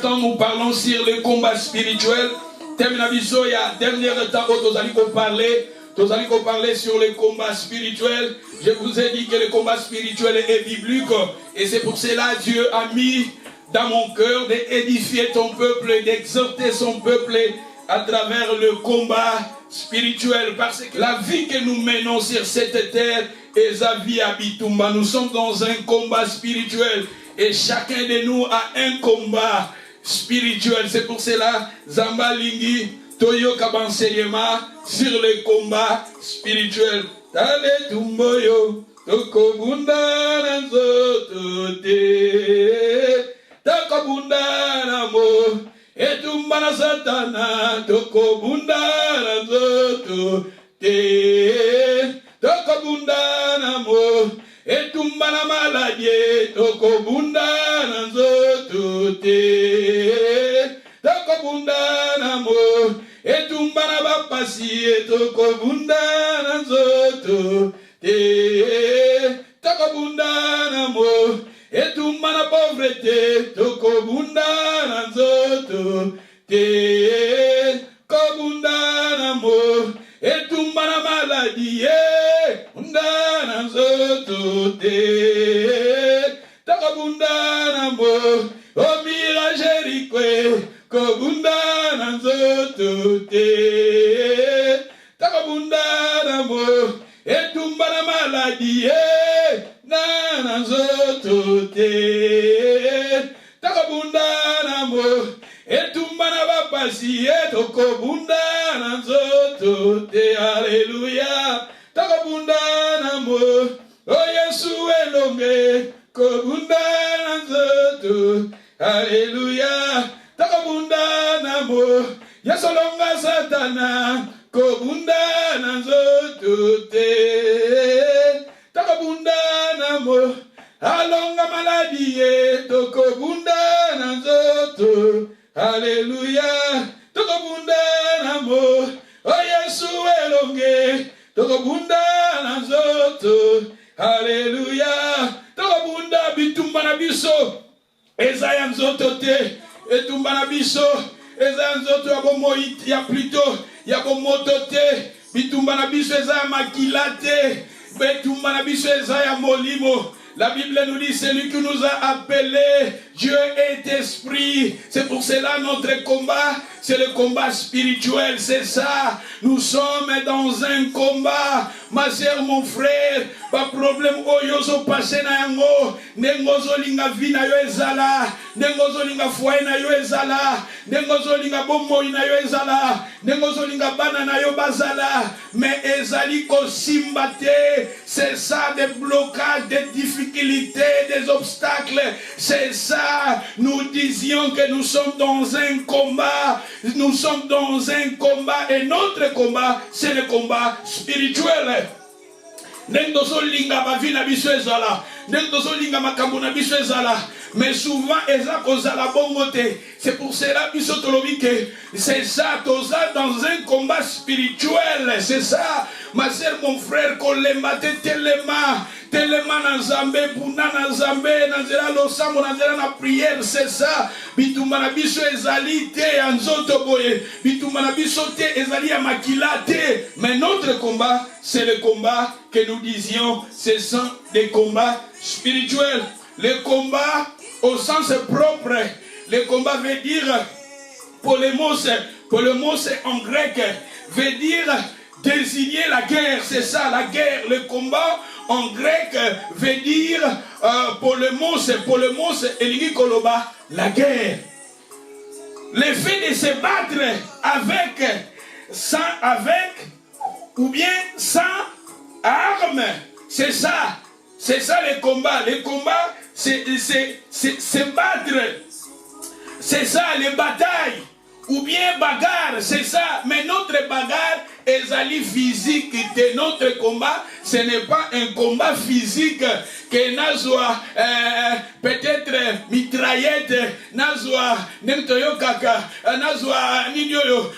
temps, nous parlons sur le combat spirituel. Terminabiso, il y a dernier temps où nous allons parler sur le combat spirituel. Je vous ai dit que le combat spirituel est biblique. Et c'est pour cela que Dieu a mis dans mon cœur d'édifier ton peuple, d'exhorter son peuple à travers le combat spirituel. Parce que la vie que nous menons sur cette terre est la vie à Bitumba. Nous sommes dans un combat spirituel. Et chacun de nous a un combat spirituel. C'est pour cela, Zamba Lingi, Toyo Kabansenyema, sur le combat spirituel. Tale Tumboyo, Toko Bunda Nanzotote, Toko Bunda Namo, Etumbana Satana, Toko Bunda Nanzotote, Toko Bunda Namo, Etumbana maladie, Toko Bunda Nanzotote, Toko Bunda Namo, Etumbana Bapasi, Toko Bunda Nanzotote, Toko Bunda Namo, Etumbana pauvreté, Toko Bunda Nanzotote, Toko Bunda Namo, Etumbana maladie, Bunda Nanzotote, Toko Bunda Namo, O mirage Kobunda Nanzotote, Toko Bunda Namo, Etumbana maladie, Nanzotote, Toko Bunda Namo, Etumbana bapasi, Toko Bunda Nanzotote, Alléluia, Toko Bunda Namo, O Yesu elonge, Kobunda Nanzotote, Alléluia, Toko Bunda Namo, Yasolonga Satana, Kobunda Nanzotote, Toko Bunda Namo, Alonga maladie, Toko Bunda Nanzotote, Alléluia, Toko Bunda Namo, O Yesu elonge, Toko Bunda Nanzotote, Alléluia, Toko Bunda Bitumba na biso, Ezaya Nzotote, Etumba na biso, Ezaya Nzoto ya bomoi ya plutôt, ya bomotote, Bitumba na biso Ezaya makilate, Betumba na biso Ezaya molimo. La Bible nous dit, celui qui nous a appelés, Dieu est esprit. C'est pour cela notre combat, c'est le combat spirituel, c'est ça. Nous sommes dans un combat. Ma soeur, mon frère, pas problème, oyozo passé na yango, nengozo linga vina yo ezala, nengozo linga foye na yo ezala, nengozo linga bomoi na yo ezala, nengozo linga bana na yo bazala, mais ezali ko simbate, c'est ça, des blocages, des difficultés, des obstacles, c'est ça. Nous disions que nous sommes dans un combat, nous sommes dans un combat, et notre combat, c'est le combat spirituel. Nengozo linga bavina biso ezala, nengozo linga makambo na biso ezala, mais souvent eza kozala bongote. C'est pour cela biso tolobi que c'est ça, toza dans un combat spirituel, c'est ça. Ma sœur, mon frère, kolemba te telema, telema na Nzambe, puna na Nzambe, nanzela losambo, nanzela na prière, c'est ça. Bitumba na biso ezali te ya nzoto boye, bitumba na biso te ezali ya makila te. Mais notre combat, c'est le combat que nous disions, ce sont des combats spirituels. Le combat au sens propre, le combat veut dire polémos en grec, veut dire désigner la guerre, c'est ça, la guerre. Le combat en grec veut dire polémos, elingi koloba, la guerre. Le fait de se battre avec, sans, avec, ou bien sans armes, c'est ça le combat. Le combat, c'est se battre, c'est ça, les batailles, ou bien bagarre, c'est ça. Mais notre bagarre ezali physique de notre combat, ce n'est pas un combat physique que nazwa peut-être mitraillette, nazwa nemtoyo kaka, nazwa ninyoyo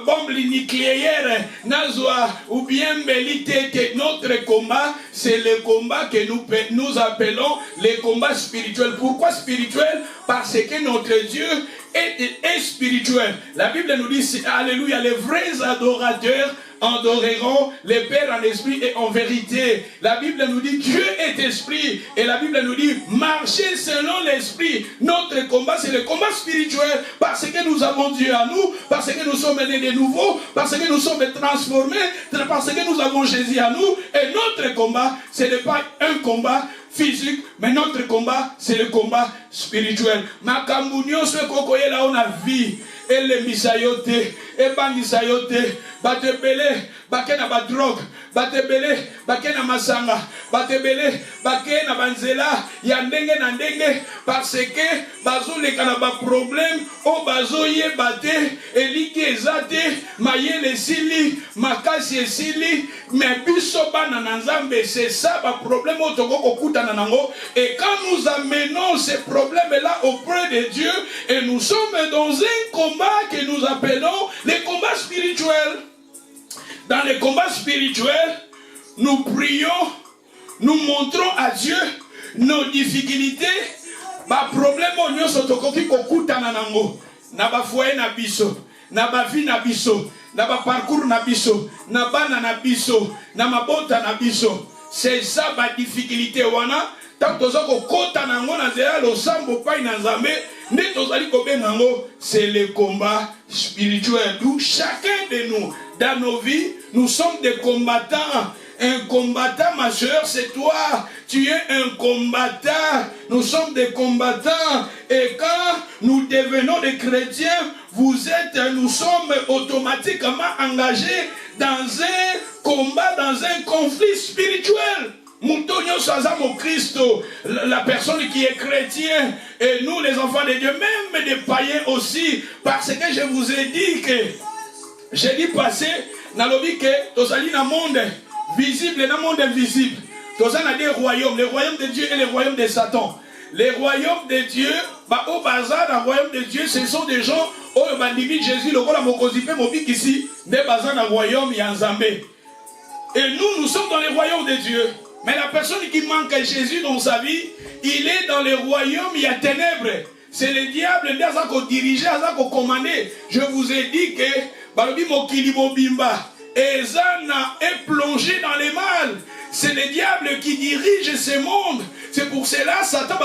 bombe nucléaire, nazwa ou bien milité. Notre combat, c'est le combat que nous appelons le combat spirituel. Pourquoi spirituel? Parce que notre Dieu est spirituel. La Bible nous dit, alléluia, les vrais adorateurs adoreront le Père en esprit et en vérité. La Bible nous dit, Dieu est esprit. Et la Bible nous dit, marchez selon l'esprit. Notre combat, c'est le combat spirituel. Parce que nous avons Dieu à nous, parce que nous sommes nés de nouveau, parce que nous sommes transformés, parce que nous avons Jésus à nous. Et notre combat, ce n'est pas un combat physique, mais notre combat, c'est le combat spirituel. Makambounio se kokoye là on a vie. Et les misayote, et bangisayote, batebele, bakena ba drogue, batebele, bakena masanga, batebele, bakena banzela, ya ndenge na ndenge, parce que bazo le kanaba problème, o bazo ye bate, eliki ezate, mayele sili, makasi esili, mais biso bana nanzambe, c'est ça, ba problème otoko kuta nanango, et quand nous amenons ces problèmes-là auprès de Dieu, et nous sommes dans un combat que nous appelons les combats spirituels. Dans les combats spirituels, nous prions, nous montrons à Dieu nos difficultés, ba problème onyo sotokoki kokuta nanango, na ba foyer na biso, na ba vie na biso, na ba parcours na biso, na bana na biso, na mabota na biso. C'est ça ba difficulté wana. Tant que kota nango na zela lo sambo pai na nzambe, ne tozali kobengango, c'est le combat spirituel. D'où chacun de nous, dans nos vies, nous sommes des combattants. Un combattant, ma soeur, c'est toi. Tu es un combattant. Nous sommes des combattants. Et quand nous devenons des chrétiens, nous sommes automatiquement engagés dans un combat, dans un conflit spirituel. Moutonio Sazamo Christo, la personne qui est chrétien, et nous les enfants de Dieu, même des païens aussi, parce que je vous ai dit que, j'ai dit passé, dans le vie que, nous allons dans le monde visible et dans le monde invisible. Nous avons des royaumes, le royaume de Dieu et le royaume de Satan. Les royaumes de Dieu, au bazar, dans le royaume de Dieu, ce sont des gens, où Jésus, le roi de Mokozipé, Mobik ici, des bazar dans le royaume Yanzambé. Et nous sommes dans le royaume de Dieu. Mais la personne qui manque à Jésus dans sa vie, il est dans le royaume, il y a ténèbres. C'est le diable qui a dirigé, qui a commandé. Je vous ai dit que Balobi Mokili Mobimba, Ezana est plongé dans le mal. C'est le diable qui dirige ce monde. C'est pour cela Satan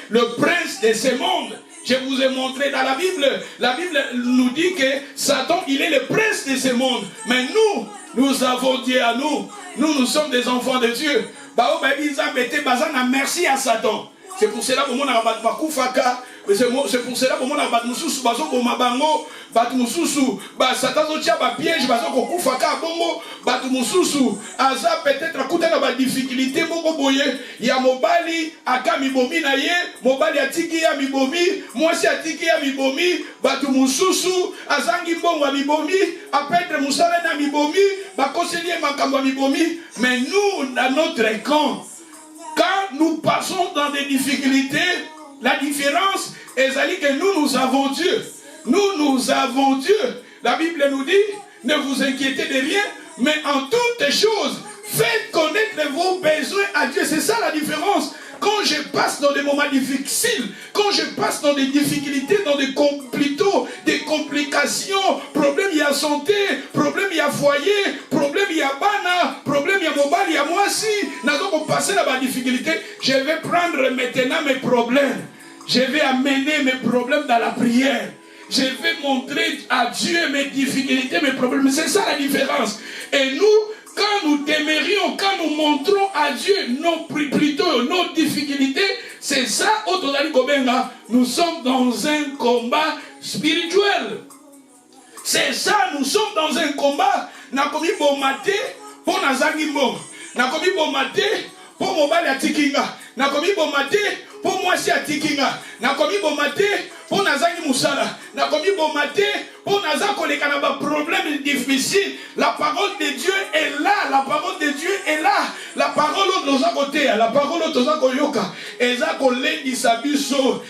le prince de ce monde. Je vous ai montré dans la Bible nous dit que Satan, il est le prince de ce monde. Mais nous avons Dieu à nous. Nous sommes des enfants de Dieu. Merci à Satan. C'est pour cela que c'est pour cela que Satan piège peut-être à difficulté il y a mobali akami bomi na ye mobali atiki ya mibomi mwasi atiki ya mibomi batu mususu azangi mbongo ya mibomi apetre musala na mibomi bakoselie makambo ya mibomi. Mais nous dans notre camp, quand nous passons dans des difficultés, la différence est que nous avons Dieu. Nous avons Dieu. La Bible nous dit, ne vous inquiétez de rien, mais en toutes choses, faites connaître vos besoins à Dieu. C'est ça la différence. Quand je passe dans des moments difficiles, quand je passe dans des difficultés, dans des complications, problème il y a santé, problème il y a foyer, problème il y a bana, problème il y a mobile, il y a moi si, nous allons passer dans la difficulté, je vais prendre maintenant mes problèmes, je vais amener mes problèmes dans la prière. Je vais montrer à Dieu mes difficultés, mes problèmes. C'est ça la différence. Et nous, quand nous témérions, quand nous montrons à Dieu plutôt nos difficultés, c'est ça, nous sommes dans un combat spirituel. C'est ça, nous sommes dans un combat. Nakomi bomate pour Nazangimbo. Nakomi bomate pour Mobali Atikinga. Nakomi bomate pour moi si atikinga na komi bomate pour nazangi musala na komi bomate pour nazako les kanaba problème difficile. La parole de Dieu est là, la parole de Dieu est là, la parole aux côté, la parole aux yoka ezako lendi sabiso.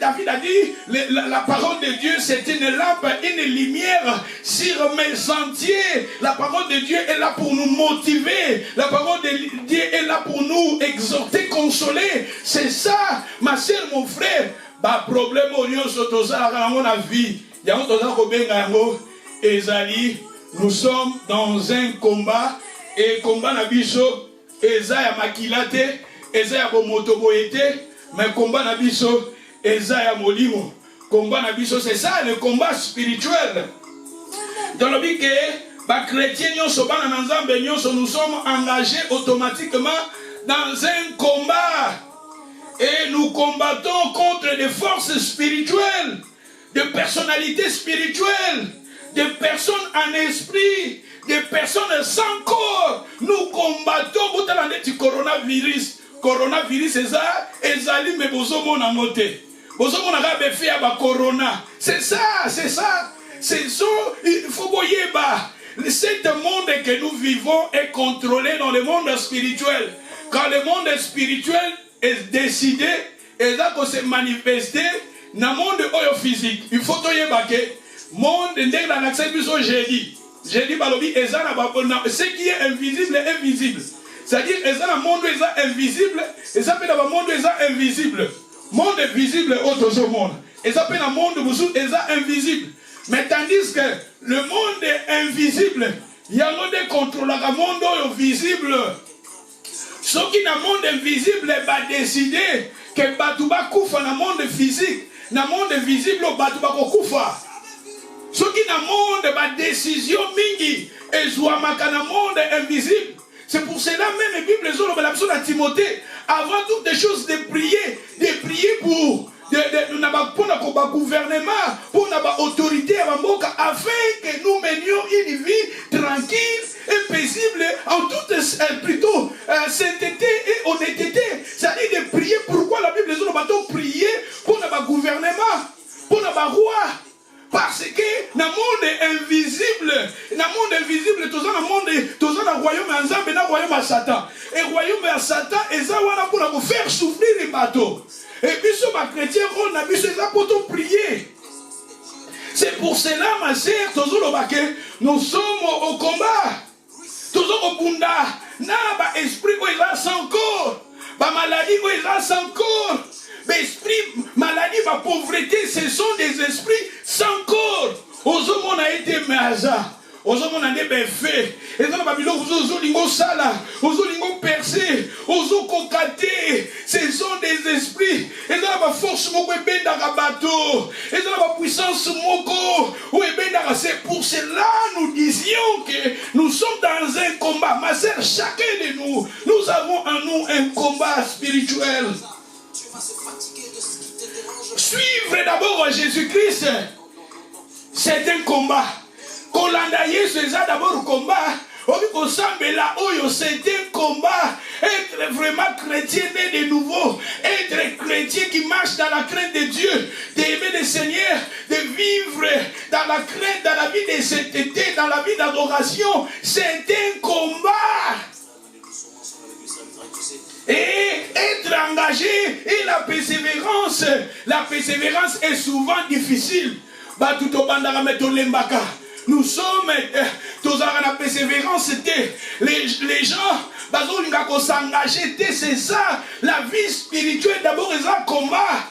David a dit la parole de Dieu c'est une lampe, une lumière sur mes sentiers. La parole de Dieu est là pour nous motiver, la parole de Dieu est là pour nous exhorter, consoler. C'est ça, ma soeur, mon frère. Bah problème au lieu de mon avis. Nous sommes dans un combat et combat nabiso eza ya makilate eza ya bomotoboyete mais combat nabiso eza ya molimo. Combat nabiso c'est ça le combat spirituel. Dans le but que les chrétiens nous sommes engagés automatiquement dans un combat. Et nous combattons contre des forces spirituelles, des personnalités spirituelles, des personnes en esprit, des personnes sans corps. Nous combattons contre le coronavirus. Coronavirus, c'est ça. Ezali me bozomo na moté. Bozomo na gabe fia ba corona. C'est ça, c'est ça. C'est ça. Il faut voyer bas. Cet monde que nous vivons est contrôlé dans le monde spirituel. Quand le monde spirituel est décidé, et là qu'on s'est manifesté dans le monde physique. Il faut que le monde dans l'accès du jeudi. Jeudi, ce qui est invisible est invisible. C'est-à-dire que le monde est invisible, et ça peut être le monde est invisible. Monde visible autre monde. Et ça peut être le monde est invisible. Mais tandis que le monde est invisible, il y a un monde contrôle le monde visible. Ce qui est dans le monde invisible va décider que Batouba Koufa dans le monde physique, dans le monde visible, Batouba Koufa. Ce qui est dans le monde va décision mingi et Zouamaka dans le monde invisible. C'est pour cela même la Bible dit à Timothée, avant toutes les choses, de prier pour le gouvernement, pour l'autorité afin que nous menions une vie tranquille et paisible en toute plutôt sainteté et honnêteté. C'est-à-dire de prier. Pourquoi la Bible dit prier pour le gouvernement, pour le roi? Parce que dans le monde invisible, tout ça dans le monde, tout ça dans le royaume ensemble, dans le royaume à Satan. Et le royaume à Satan, et ça pour faire souffrir les bateaux. Et puis sur ma chrétien, on a vu ça pour prier. C'est pour cela, ma sœur, nous sommes au combat. Nous sommes au bunda. N'a pas esprit où il a sans corps. Pas maladie où il a sans corps. Esprit, maladie, ma pauvreté, ce sont des esprits sans corps. Aux hommes, on a été maza. Aux hommes, on a été fait. Et dans le Babylone, aux hommes, sala. Aux hommes, percé. Aux hommes, concaté. Ce sont des esprits. Et dans la force, moko, et dans le bateau. Et dans la puissance, moko. C'est pour cela, nous disions que nous sommes dans un combat. Ma sœur, chacun de nous, nous avons en nous un combat spirituel. Suivre d'abord Jésus-Christ, c'est un combat. Kolandaye, c'est d'abord un combat. C'est un combat. Être vraiment chrétien né de nouveau. Être chrétien qui marche dans la crainte de Dieu. D'aimer le Seigneur. De vivre dans la crainte, dans la vie de sainteté, dans la vie d'adoration. C'est un combat. Et être engagé et la persévérance est souvent difficile. Nous sommes tous à la persévérance. Les gens s'engager, c'est ça. La vie spirituelle d'abord est un combat.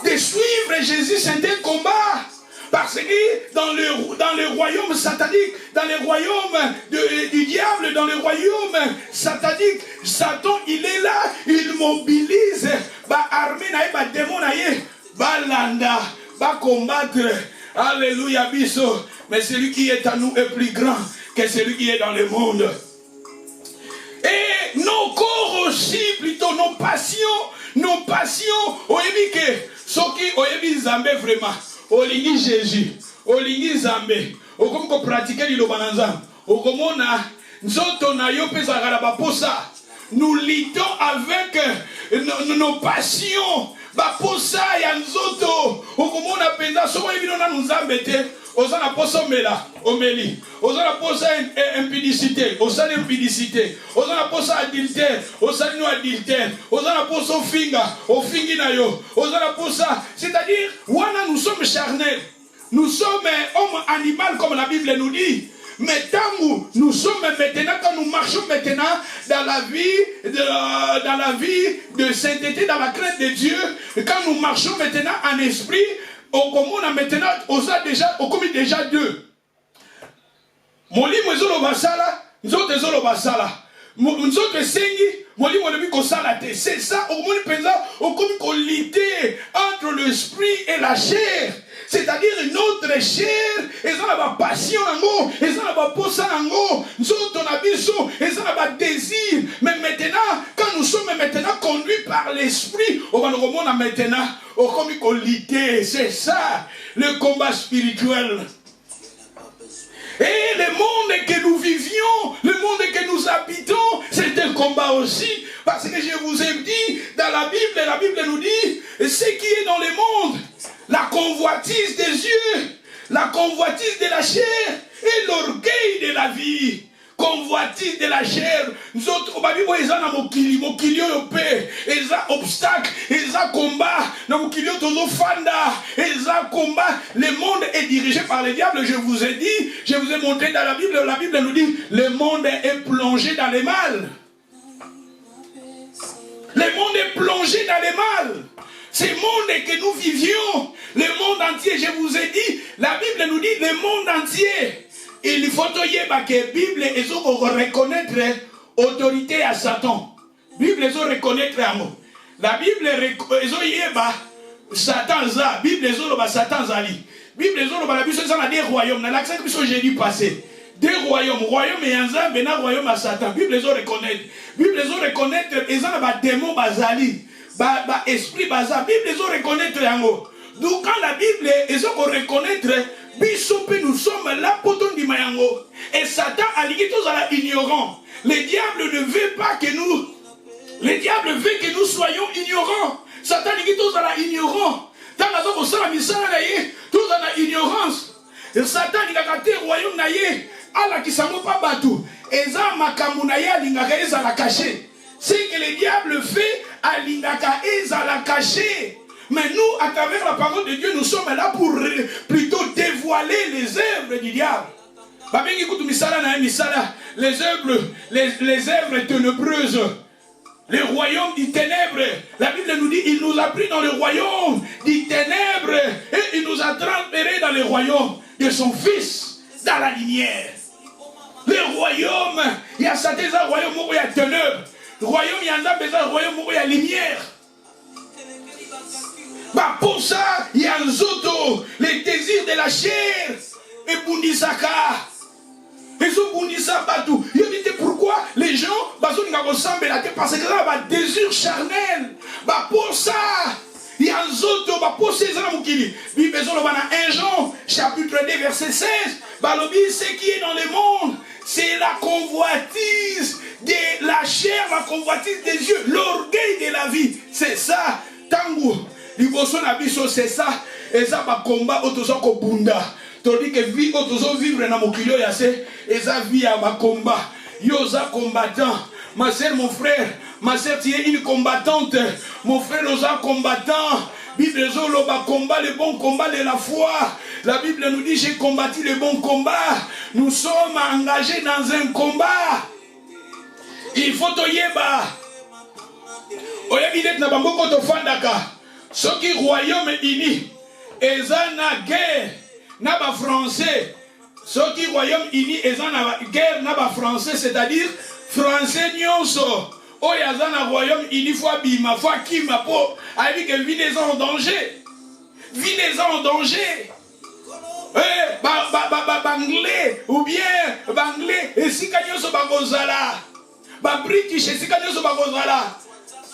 De suivre Jésus, c'est un combat. Parce que dans le royaume satanique, dans le royaume du diable, dans le royaume satanique, Satan, il est là, il mobilise, armée, démon, landa, combattre. Alléluia, biso. Mais celui qui est à nous est plus grand que celui qui est dans le monde. Et nos corps aussi, plutôt nos passions, oebike, soki oebi Zambé vraiment. Olingi Jésus, olingi Zambé, okomko pratiquer lilobananza, okomona nzoto na yo pesa garabaposa. Nous luttons avec nos passions. Baposa ya nzoto. Okomona penza soko ebino na nzambete. Osana poso mela, omeli. Osana posa impudicité, osana impudicité. Osana posa adultère, osana no adultère. Osana poso finga, ofingi na yo. Osana posa, c'est-à-dire, wana nous sommes charnels. Nous sommes hommes animaux comme la Bible nous dit. Mais tant nous sommes maintenant, quand nous marchons maintenant dans la vie de sainteté, dans la crainte de Dieu, quand nous marchons maintenant en esprit, on a maintenant, on commis déjà deux. Molimo ezolo basala, nzoto ezolo basala. Nzoto esengi, molimo lebi kosala te. C'est ça, au moins pensa, on commis qu'on lutter entre l'esprit et la chair. C'est-à-dire notre chair, ils ont la passion, ils ont la posa, ils ont la biso, ils ont la désir. Mais maintenant, quand nous sommes maintenant conduits par l'esprit, on va nous remonter maintenant au comité. C'est ça, le combat spirituel. Et le monde que nous vivions, le monde que nous habitons, c'est un combat aussi. Parce que je vous ai dit, dans la Bible nous dit, ce qui est dans le monde, la convoitise des yeux, la convoitise de la chair et l'orgueil de la vie. Convoitise de la chair. Nous autres, ils ont obstacle, ils ont combat, ils ont combat. Le monde est dirigé par le diable. Je vous ai dit, je vous ai montré dans la Bible nous dit, le monde est plongé dans le mal. Le monde est plongé dans le mal. Ce monde que nous vivions, le monde entier, je vous ai dit, la Bible nous dit le monde entier. Il faut que la Bible reconnaître l'autorité à Satan. La Bible reconnaître la Bible Satan za, Bible Satan zali. Bible la Bible ça des royaumes. Dans l'accent que jeudi passé. Des royaumes, royaume et Anza, bena royaume à Satan. Bible reconnaître. Bible reconnaître ils ont ba démon bazali. Ba esprit baza. Bible reconnaître yango. Donc quand la Bible ils ont reconnaître nous sommes là pour ton dimayango. Et Satan a dit tous à la ignorant. Le diable ne veut pas que nous. Le diable veut que nous soyons ignorants. Satan dit tous à la ignorant. Tant que nous sommes tous à la ignorance. Et Satan dit que le royaume naïe. Allah qui s'en pas battu. Et ça makamunaya lingaka eza la caché. C'est que le diable fait à lingaka eza la caché. Mais nous, à travers la parole de Dieu, nous sommes là pour plutôt dévoiler les œuvres du diable. Les œuvres ténébreuses, les royaumes du ténèbre. La Bible nous dit, il nous a pris dans le royaume du ténèbre et il nous a transférés dans le royaume de son Fils, dans la lumière. Le royaume, il y a certains royaumes où il y a ténèbres. Le royaume, il y a un royaume où il y a lumière. Bah pour ça, il y a un zoto, les désirs de la chair, et Bundisaka. Et ce Bundisaka, tout. Il dit pourquoi les gens, parce que là, bah, désir charnel. Bah pour ça, il y a un zoto, bah pour ces amoukili. Bible 1 Jean, chapitre 2, verset 16. Bah ce qui est dans le monde, c'est la convoitise de la chair, la convoitise des yeux, l'orgueil de la vie. C'est ça, tango. Liboso na biso c'est ça et ça va combat autozo ko bunda tandis que vie autozo vivre na mokilo ya se et ça vie à ba combat yo za combattant ma sœur mon frère ma sœur tu es une combattante mon frère nous a combattant Bible zolo ba combat le bon combat de la foi. La Bible nous dit j'ai combattu le bon combat. Nous sommes engagés dans un combat. Il faut to yeba oya bidet na bamboko to fandaka. Ce qui royaume uni, ils ont la guerre, n'a pas français. Ce qui royaume uni, ils ont la guerre, n'a pas français, c'est-à-dire français nyonso. Oh, ils ont la royaume uni, fois bima, fois kima, po, avec que vie des en danger. Vie des en danger. Banglais, ou bien banglais, et si kanyoso bagozala. British, et si kanyoso bagozala.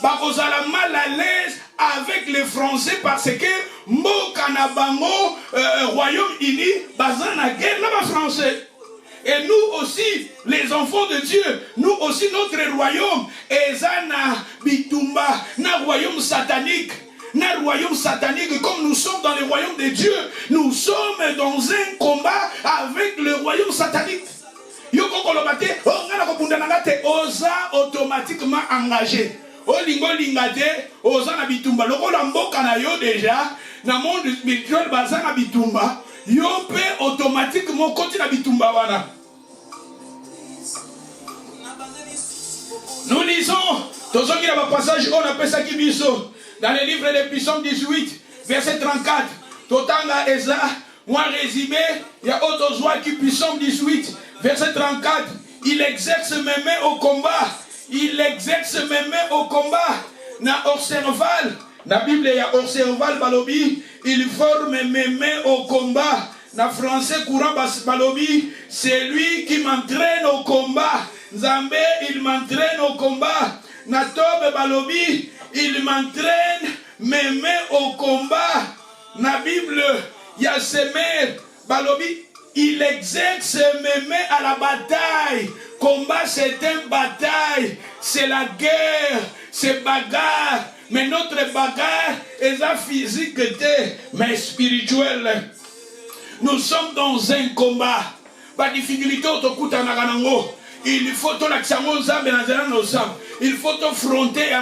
Bagozala mal à l'aise avec les Français parce que Mokanabango, Royaume-Uni, bazan la guerre là-bas français. Et nous aussi, les enfants de Dieu, nous aussi, notre royaume, ezana bitumba, na royaume satanique. Na royaume satanique, comme nous sommes dans le royaume de Dieu, nous sommes dans un combat avec le royaume satanique. Yoko kolobate, ongana kopunda nangate, oza automatiquement engagé. Olingo lingate, oza na bitumba. Loko la mboka na yo déjà, na monde spirituel baza na bitumba, yo pe automatiquement koti na bitumba wana. Nous lisons, dans un passage, on appelle ça Kibiso, dans le livre de Psaume 18, verset 34. Totanga Eza, moi résumé, il y a autre joie qui Psaume 18, verset 34. Il exerce mes mains au combat. Il exerce mes mains au combat. Na observal, na Bible il y a observal balobi, il forme mes mains au combat. Na français courant balobi, c'est lui qui m'entraîne au combat. Nzambe, il m'entraîne au combat. Na tobe balobi, il m'entraîne mes mains au combat. Na Bible, il y a ses mains balobi, il exerce mes mains à la bataille. Combat, c'est une bataille, c'est la guerre, c'est bagarre. Mais notre bagarre est la physique, mais spirituelle. Nous sommes dans un combat. Pas difficulté autour il faut tout il faut affronter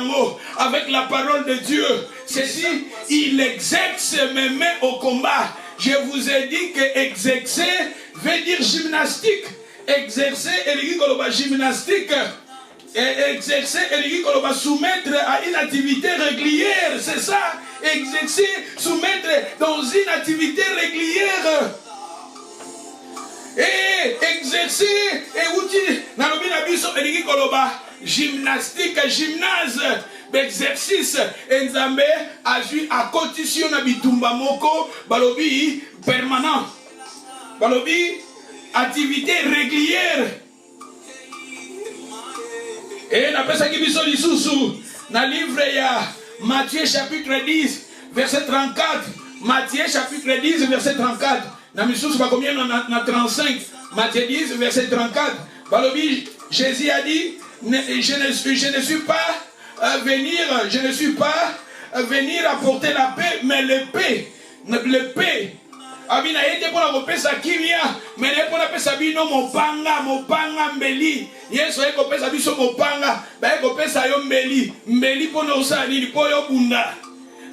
avec la parole de Dieu. Ceci, il exerce mes mains au combat. Je vous ai dit que exercer veut dire gymnastique. Exercer et gymnastique. Et exercer et soumettre à une activité régulière. C'est ça. Exercer, soumettre dans une activité régulière. Et exercer et outil. Gymnastique, gymnase, exercice. Nzambe a condition na bitumba moko balobi permanent. Balobi activité régulière. Et na pesa kibiso lisusu na livre ya Matthieu chapitre 10 verset 34. Matthieu chapitre 10 verset 34. Na misusu ba combien na 35. Matthieu 10 verset 34. Balobi Jésus a dit je ne suis pas venir apporter la paix, mais l'épée. L'épée. Abina yete pour la kopesa kimia, mais ne pour la pesa bino mopanga mbeli. Yeso eko pesa biso mopanga, ba eko pesa yo mbeli pour no sa ni pour yo bunda.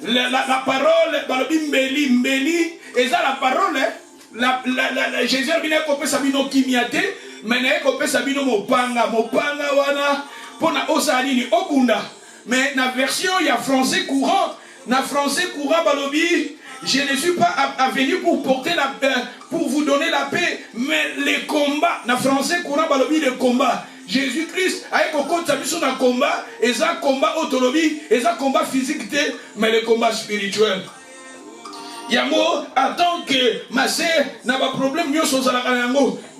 La parole balobi mbeli, et ça la parole Jésus a bino eko pesa bino kimia te, mais ne eko pesa bino mopanga wana pour na osa ni obunda. Mais na version il y a français courant, balobi je ne suis pas venu pour porter la paix, pour vous donner la paix, mais les combats, dans français courant, balobi le combat. Jésus-Christ a été sur un combat, et ça combat autonomie, et ça combat physique, mais le combat spirituel. Yango, attends que ma sœur n'a pas de problème, nous sommes à la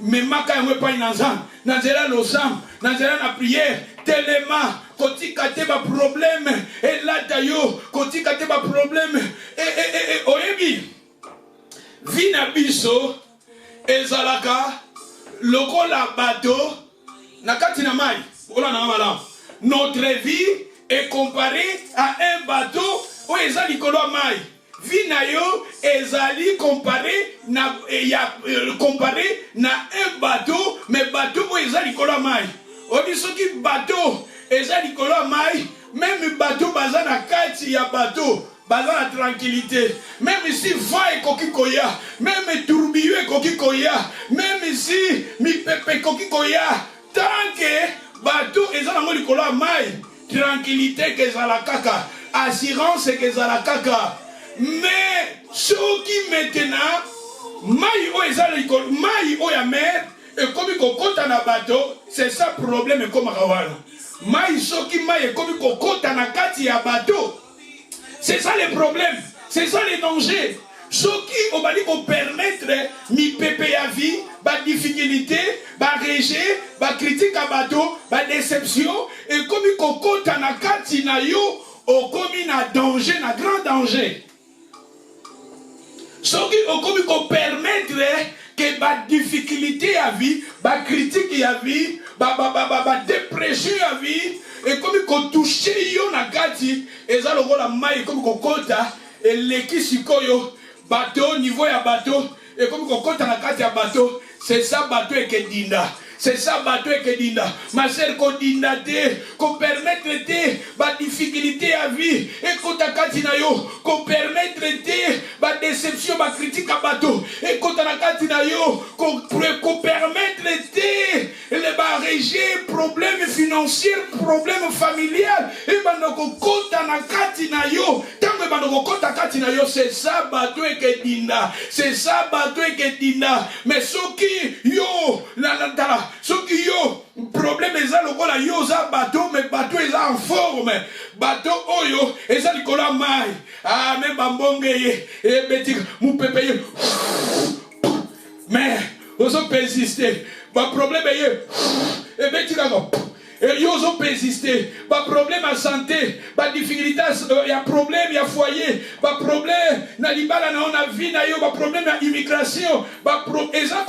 mais ma n'a pas une ensemble, n'a pas l'ensemble, n'a pas la prière, tellement. Koti kate ba problème et là tayo koti kate ba problème et oyebi vina biso ezalaka lokola bateau na kati na mai ola na mala. Notre vie est comparée à un bateau où ezali likolo mai. Vina yo ezali comparé na un bateau mais bateau où ezali likolo mai. Odi soki bateau eza likolo mai, même bateau baza na kati ya bateau baza na tranquillité. Même si vent ekoki koya, même tourbillon ekoki koya, même si mi pepe ekoki koya, tant que bateau eza na likolo mai, tranquillité que za la kaka, assurance que za la kaka. Mais soki maintenant mai o eza likolo mai o ya mer et comme kokota na bateau, c'est ça problème comme kawana. Mai soki mai comme kokota na kati ya bateau. C'est ça le problème, c'est ça le danger. Soki obali ko permettre mi pepe ya vie, ba difficulté, ba rejet, ba critique à bateau, ba déception et comme kokota na kati na yo, o komi na danger, na grand danger. Soki o komi ko permettre que ba difficulté à vie, ba critique à vie, ba dépression à vie, et comme qu'on touche yo na kati, et ça le la maille comme qu'on kota, et l'équipe sikoyo, bateau au niveau ya bateau, et comme qu'on kota na kati ya bateau, c'est ça bateau et que dinda. C'est ça, bateau et que dinda. Ma sœur, qu'on dinda te, qu'on permet de traiter ma difficulté à vie, et qu'on t'akatina yo, qu'on permet de traiter ma déception, ma critique à bateau, et qu'on t'akatina yo, qu'on permet de traiter les régies, problèmes financiers, problèmes familiales, et qu'on t'akatina yo, tant que t'akatina yo, c'est ça, bateau et que dinda. C'est ça, bateau et que dinda. Mais ce qui, yo, la, ceux qui ont problème, ils ont le yo za bateau, mais bateau ils en forme. Bateau oyo, ils ont le cola maille. Ah, même bambonge et bétique, mon pépé. Mais, ils ont persisté. Le problème est, et bétique encore. Et ils ont persisté. Pas problème à santé, pas difficulté, il y a problème, il y a foyer, pas problème, na libala na on a vie na yo, pas problème à immigration, pas problème, ils ont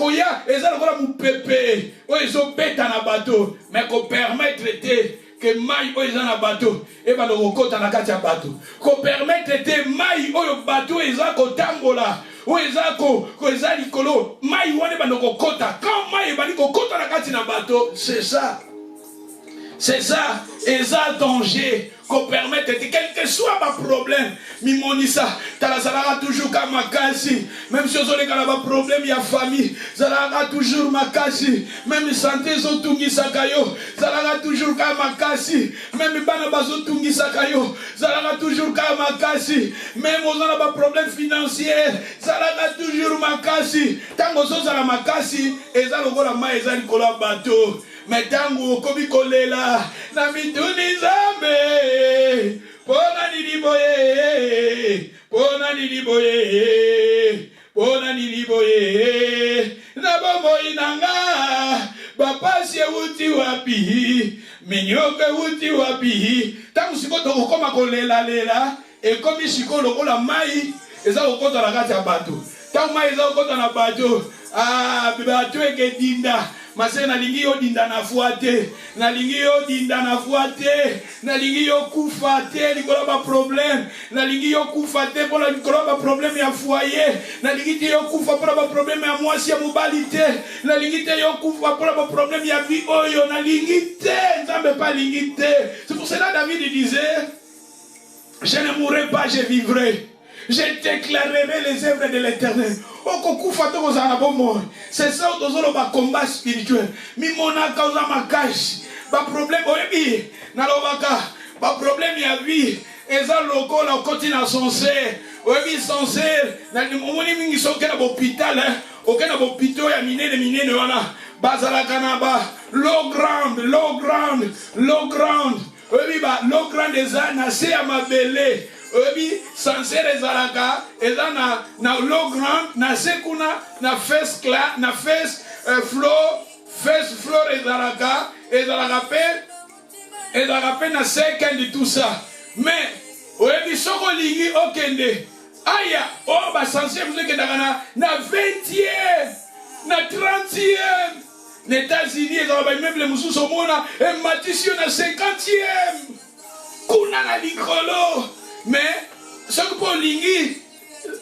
mon pépé, ils ont bête na bateau, mais qu'on permet de traiter que maille ils ont na bateau, et bah le recot na katia bateau, qu'on permet de traiter maille au bateau, ils ont ko tangola. Ils likolo, maille wane ba no kota, quand maille ba ko kota na kati na bateau, c'est ça. C'est ça, et ça danger qu'on permette, quel que soit ma problème, Mimonissa, Talasara toujours comme ma kasi, même si on a un problème, il y a famille, Zalara toujours ma kasi, même santé, Zotungi Sakayo, Zalara toujours comme ma kasi, même Banabazo Tungi Sakayo, Zalara toujours comme ma kasi, même on a un problème financier, Zalara toujours ma kasi, tant qu'on a ma kasi, et Zalogola Ma et Zalikola bateau. Mais tango komi kolela na mituni zambe pona niliboye na bombo inanga bapasi uti wapi minyoke uti wapi tango sikoto kokoma kolela lela e komi sikolo kola mai eza kokota na kati ya bato tango mai eza kokota na bato bato eke dinda Mase na lingi yo dinda na fuate, na lingi yo dinda na fuate, na lingi yo kufate, likola ba problème, na lingi yo kufate pour la likola ba problème ya foyer, na lingi te yo kufa pour ba problème ya mwasi ya mobilité, na lingi te yo kufa pour ba problème ya vie oyo, na lingi te, nzambe pas lingi te. C'est pour cela David disait, je ne mourrai pas, je vivrai. Je déclarerai les œuvres de l'Éternel. C'est ça où nous avons un combat spirituel. Mais mon cause ma cache. Pas problème, oui, pas problème, il y a vie. Et ça, le corps, on continue à soncer. Oui, soncer. On est mis à l'hôpital. Aucun hôpital, il y a miné, les minés, voilà. Bazala Kanaba. L'eau grande. Oui, l'eau grande des ânes, c'est à ma belée. Oui, sincère ezalaka, ezana na l'eau grande, na sekuna, na fesse claire, na fesse flore ezalaka, ezalaka pe na second de tout ça. Mais, oui, soko lingi okende. Aya, oh ba sincère vous que na 20e, na 30e. Les États-Unis, même les Moussous au monde, et Matisio na 50e. Kuna na likolo. Mais, ce que pour l'ingui,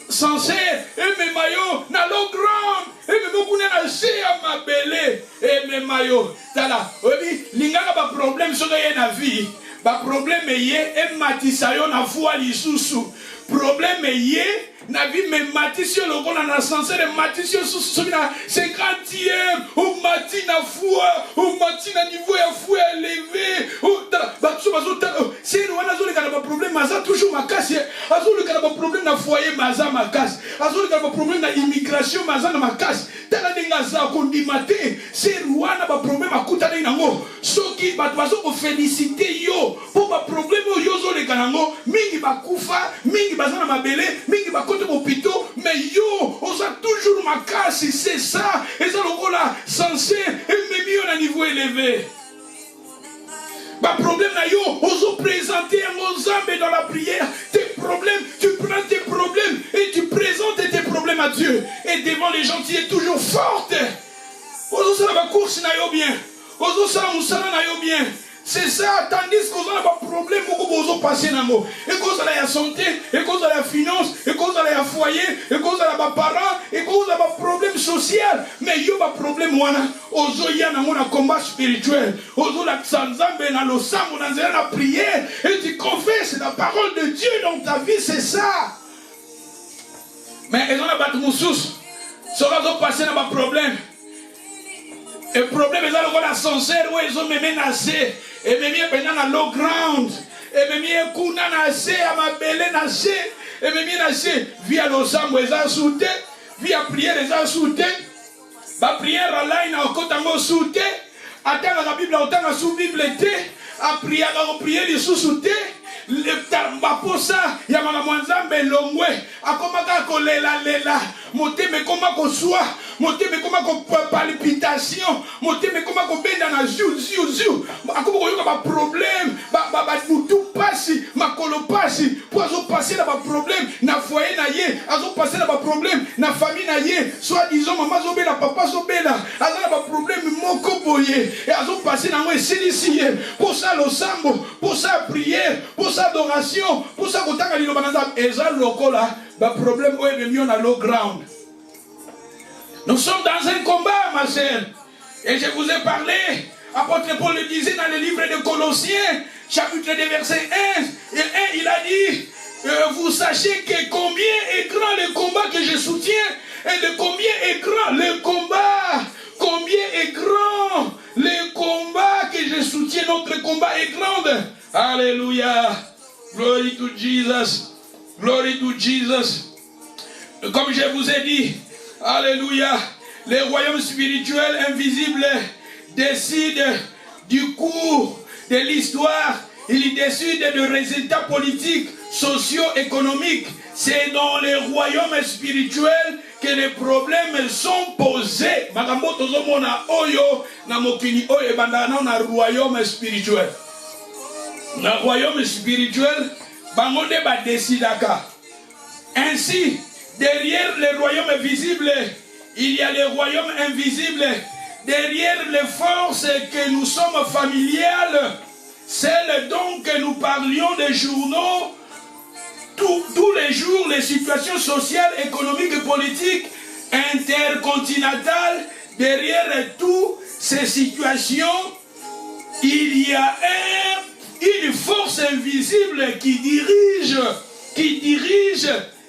censé, et mes maillots, na l'eau grande, et mes beaucoup n'a à ma belé, et mes maillots. Tala, oui, l'ingaka pas problème, ce que y a na vie, pas problème y est, et matisayo na foi l'issoussou. Problème y est, na vie, mais matisio, le qu'on a censé, de matisio, sous na 50e, ou mati na foi, ou mati na niveau à foi élevé, ou c'est le problème, maza toujours ma casse. Azul le problème na foyer, maza ma casse. Azul le problème na immigration, maza na ma casse. Tala dengaza kondimate, c'est Rwanda ba problème à kutana inango. Soki ba bazo ko féliciter yo pour ba problème yo zo le kanango. Mingi ba kufa, mingi baza na mabele, mingi ba kote hôpitaux, mais yo, on a toujours ma casse, c'est ça. Et ça le là censé et même yo na niveau élevé. Pas problème na yo, on présenter un Mozambique dans la prière. Tes problèmes, tu prends tes problèmes et tu présentes tes problèmes à Dieu. Et devant les gentillesse toujours forte. Ozo sala ba course na yo bien. Ozo sala musala na yo bien. C'est ça, tandis qu'on a un problème, beaucoup de passer dans le et qu'on a la santé, et qu'on a la finance, et qu'on a la foyer, et qu'on a les parents, et qu'on a un problème social. Mais il y a un problème, il y a un combat spirituel. Il y a la prière, et tu confesses la parole de Dieu dans ta vie, c'est ça. Mais ils ont un battu moussous, ça va passer dans un problème. Et le problème, c'est que l'ascenseur, ils ont menacé. Et même dans low ground. Et même kuna nase, amabele nase. Et même nase, via l'osam, ils ont sauté. Via prière, ils ont sauté. La prière, là, il a encore sauté. Attends la Bible, attends la sous-Bible, a prier les sous-sauté. Le tambaposa ya magamwanzambe longwe akomaka kolela lela moteme koma ko soa moteme koma ko palpitation moteme koma ko benda na ziu akoma ko yoka ba problème ba mutu pasi makolo pasi po azo passer na ba problème na foyer na ye azo passer na ba problème na famille na ye soit disons maman zo bela papa zo bela azo na ba problème moko boye et azo passer na ngwe silisi ye pour ça le sambo pour ça prière pour ça adoration pour ça kotanga lilo banza eza lokola ba problème oyo be mieux na low ground. Nous sommes dans un combat, ma sœur, et je vous ai parlé. Apôtre Paul le disait dans le livre de Colossiens chapitre 2 verset 1 et 1 il a dit vous sachez que combien est grand le combat que je soutiens et de combien est grand le combat, combien est grand le combat que je soutiens, notre combat est grand. Alléluia. Glory to Jesus. Glory to Jesus. Comme je vous ai dit, alléluia, les royaumes spirituels invisibles décident du cours de l'histoire. Ils décident de résultats politiques, socio-économiques. C'est dans les royaumes spirituels que les problèmes sont posés. Makambo tozomona oyo na mokili oyo ebandana na royaume spirituel. Na royaume spirituel, bangonde ba décidaka. Ainsi, derrière les royaumes visibles, il y a les royaumes invisibles. Derrière les forces que nous sommes familiales, celles dont que nous parlions des journaux, tous les jours, les situations sociales, économiques et politiques, intercontinentales, derrière toutes ces situations, il y a une force invisible qui dirige,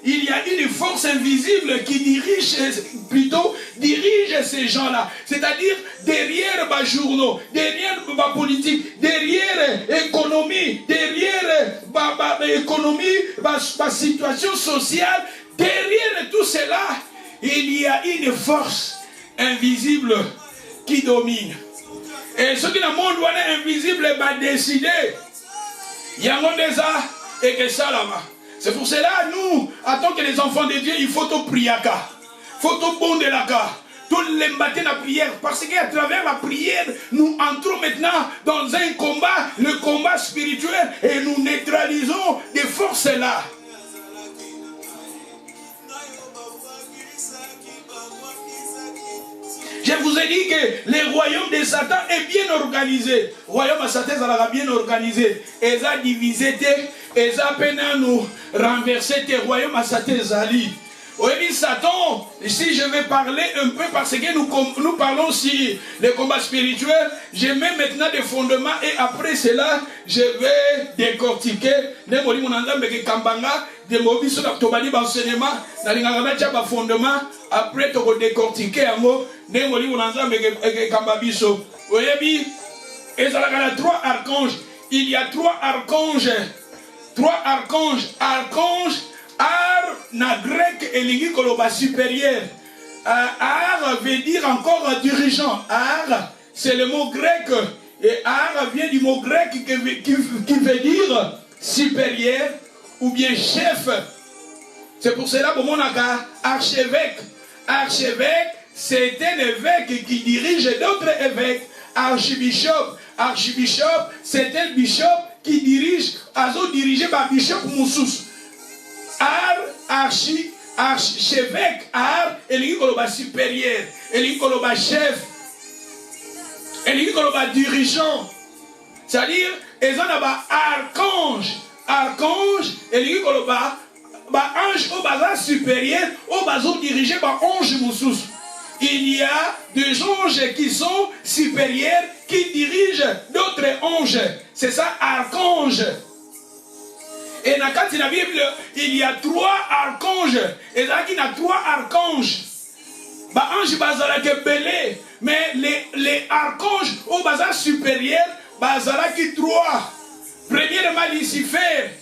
il y a une force invisible qui dirige ces gens-là. C'est-à-dire derrière les journaux, derrière la politique, derrière l'économie, derrière la situation sociale, derrière tout cela, il y a une force invisible qui domine. Et ce qui est dans le monde invisible va décider. Il y a un monde et que ça là-bas. C'est pour cela, nous, en tant que les enfants de Dieu, il faut tout prier. Il faut tout bon de la cas. Tout les matin la prière. Parce qu'à travers la prière, nous entrons maintenant dans un combat, le combat spirituel, et nous neutralisons des forces là. Je vous ai dit que le royaume de Satan est bien organisé. Le royaume de Satan est bien organisé. Ils ont divisé, ils ont nous renversé le royaume de Satan. Oui, Satan, si je vais parler un peu parce que nous parlons sur le combat spirituel, je mets maintenant des fondements et après cela, je vais décortiquer les de mobiles sur l'octobali d'enseignement, dans fondement, après tu vas décortiquer un mot, des mobiles et cambabiso. Oui, et ça a 3 archanges. Il y a 3 archanges. 3 archanges. Archange, ar na grec et lingi koloba supérieur. Ar veut dire encore dirigeant. Ar, c'est le mot grec. Et ar vient du mot grec qui veut dire supérieur ou bien chef. C'est pour cela que mon archevêque. Archevêque, c'est un évêque qui dirige d'autres évêques. Archibishop. Archibishop, c'est un bishop qui dirige, azo dirigé par bishop Moussous. Archi, archevêque, ar, elingi koloba supérieur, elingi koloba chef, elingi koloba dirigeant. C'est-à-dire, ils ont archange, archange, elingi koloba, ange au bazar supérieur, au bazar dirigé par ange moussous. Il y a des anges qui sont supérieurs, qui dirigent d'autres anges. C'est ça, archange. Et dans la Bible, il y a 3 archanges. Et là, il y a 3 archanges. Ange bazara que belé, mais les archanges au bazar supérieur, bazara qui 3. Premièrement, Lucifer.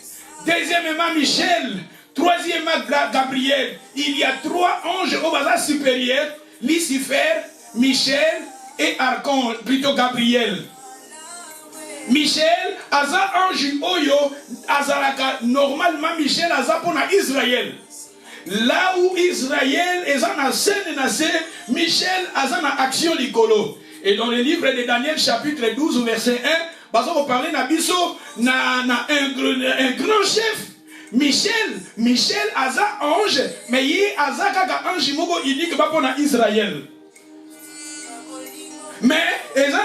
Deuxièmement, Michel. Troisièmement, Gabriel. Il y a 3 anges au bazar supérieur. Lucifer, Michel et archange, plutôt Gabriel. Michel, Aza ange oyo, Azaraka, normalement Michel Aza pour Israël. Là où Israël est en scène, Michel Aza en action likolo. Et dans le livre de Daniel, chapitre 12, verset 1, parce qu'on parle d'Abisso, un grand chef. Michel Aza ange, mais il y a Aza kaka ange mogo unique pour Israël. Mais ils ont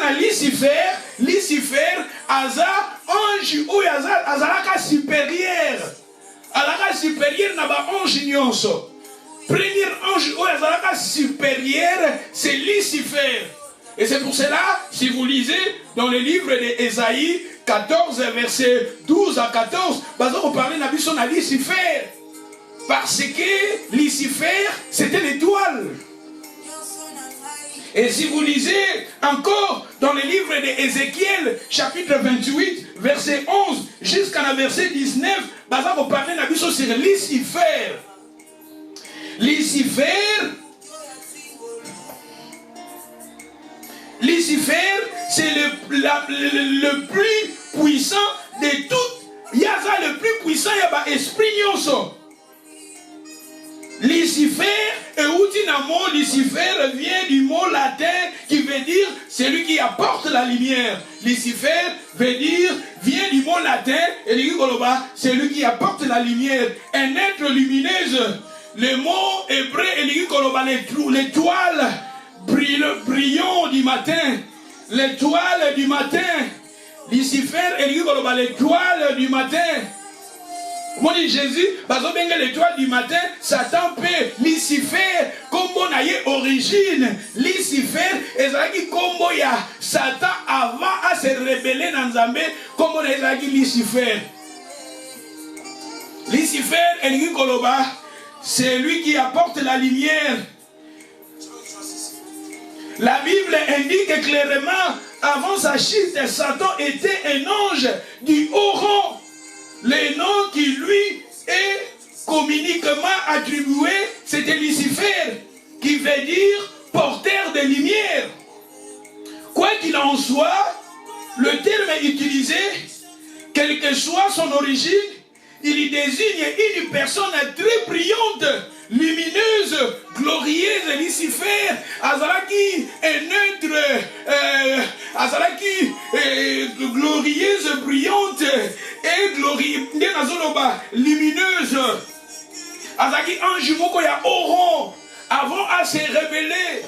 Lucifer, Aza, ange ou Azalaka supérieur. Azalaka supérieur n'a pas ange nyonso. Premier ange ou Azalaka supérieur, c'est Lucifer. Et c'est pour cela, si vous lisez dans le livre d'Ésaïe 14, verset 12 à 14, on parle de Lucifer. Parce que Lucifer, c'était l'étoile. Et si vous lisez encore dans le livre d'Ézéchiel, chapitre 28, verset 11, jusqu'à verset 19, on parle de sur Lucifer. Lucifer, c'est le plus puissant de toutes. Yaza le plus puissant, il y a l'esprit nyonso. Lucifer, et outinamo, Lucifer vient du mot latin qui veut dire celui qui apporte la lumière. Lucifer veut dire, vient du mot latin, et celui qui apporte la lumière. Un être lumineuse. Le mot hébreu est l'étoile brillant du matin. L'étoile du matin. Lucifer est l'étoile du matin. Moi dit Jésus, parce que l'étoile du matin, Satan peut Lucifer, comme on a eu origine, Lucifer, et ça qui comme ya Satan avant à se révéler dans Zambé, comme on a dit Lucifer. Lucifer et Nikoloba, c'est lui qui apporte la lumière. La Bible indique clairement, avant sa chute, Satan était un ange du haut rang. Le nom qui lui est communiquement attribué, c'était Lucifer, qui veut dire porteur de lumière. Quoi qu'il en soit, le terme est utilisé, quelle que soit son origine, il désigne une personne très brillante, lumineuse, glorieuse, Lucifer, Azalaki, un neutre, Azalaki, glorieuse, brillante, et glorieuse, lumineuse, Azalaki, ange moko ya oron, avant à se révéler.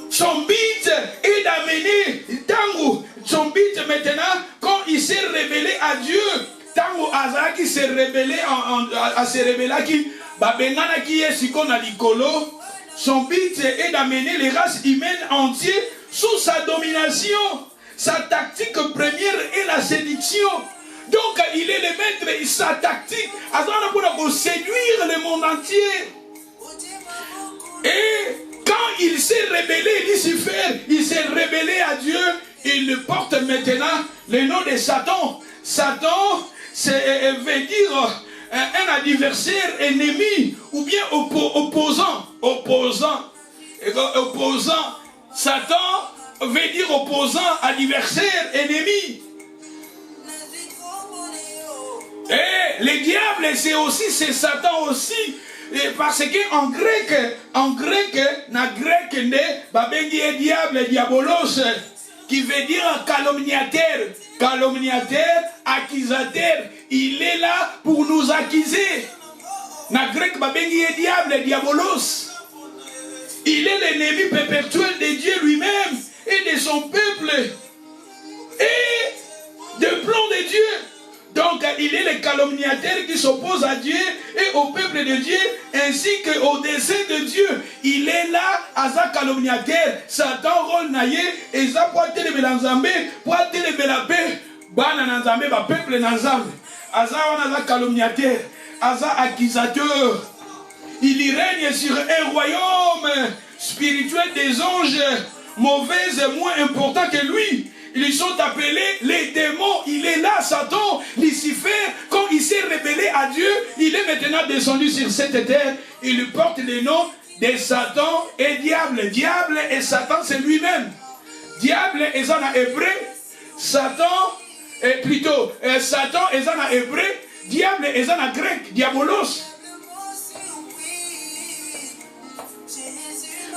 Son but est d'amener Tango. Son but maintenant, quand il s'est révélé à Dieu, Tango Azara qui s'est révélé à se révéler qui Babengana qui est Sikon à Nicolo, son but est d'amener les races humaines entières sous sa domination. Sa tactique première est la séduction. Donc il est le maître, sa tactique, Azara pour séduire le monde entier. Et quand il s'est révélé, Lucifer, il s'est révélé à Dieu, il le porte maintenant le nom de Satan. Satan, veut dire un adversaire, ennemi, ou bien opposant. Opposant. Satan veut dire opposant, adversaire, ennemi. Et le diable, c'est Satan aussi. Et parce que en grec, na grec ne babengi e diable, diabolos, qui veut dire calomniateur, accusateur, il est là pour nous accuser. Na grec babengi est diable, diabolos. Il est l'ennemi perpétuel de Dieu lui-même et de son peuple. Et du plan de Dieu. Donc il est le calomniateur qui s'oppose à Dieu et au peuple de Dieu ainsi qu'au dessein de Dieu. Il est là, aza calomniateur, Satan rôle naïe, et ça pour télébé l'enzambé, pour télébé la paix, bana n'enzambé, ba peuple n'enzambé. Aza on a calomniateur, aza accusateur. Il y règne sur un royaume spirituel des anges, mauvais et moins important que lui. Ils sont appelés les démons. Il est là, Satan, Lucifer. Quand il s'est rebellé à Dieu, il est maintenant descendu sur cette terre. Il porte le nom de Satan et diable. Diable et Satan, c'est lui-même. Diable est en hébreu. Satan, Satan est en hébreu. Diable est en grec. Diabolos.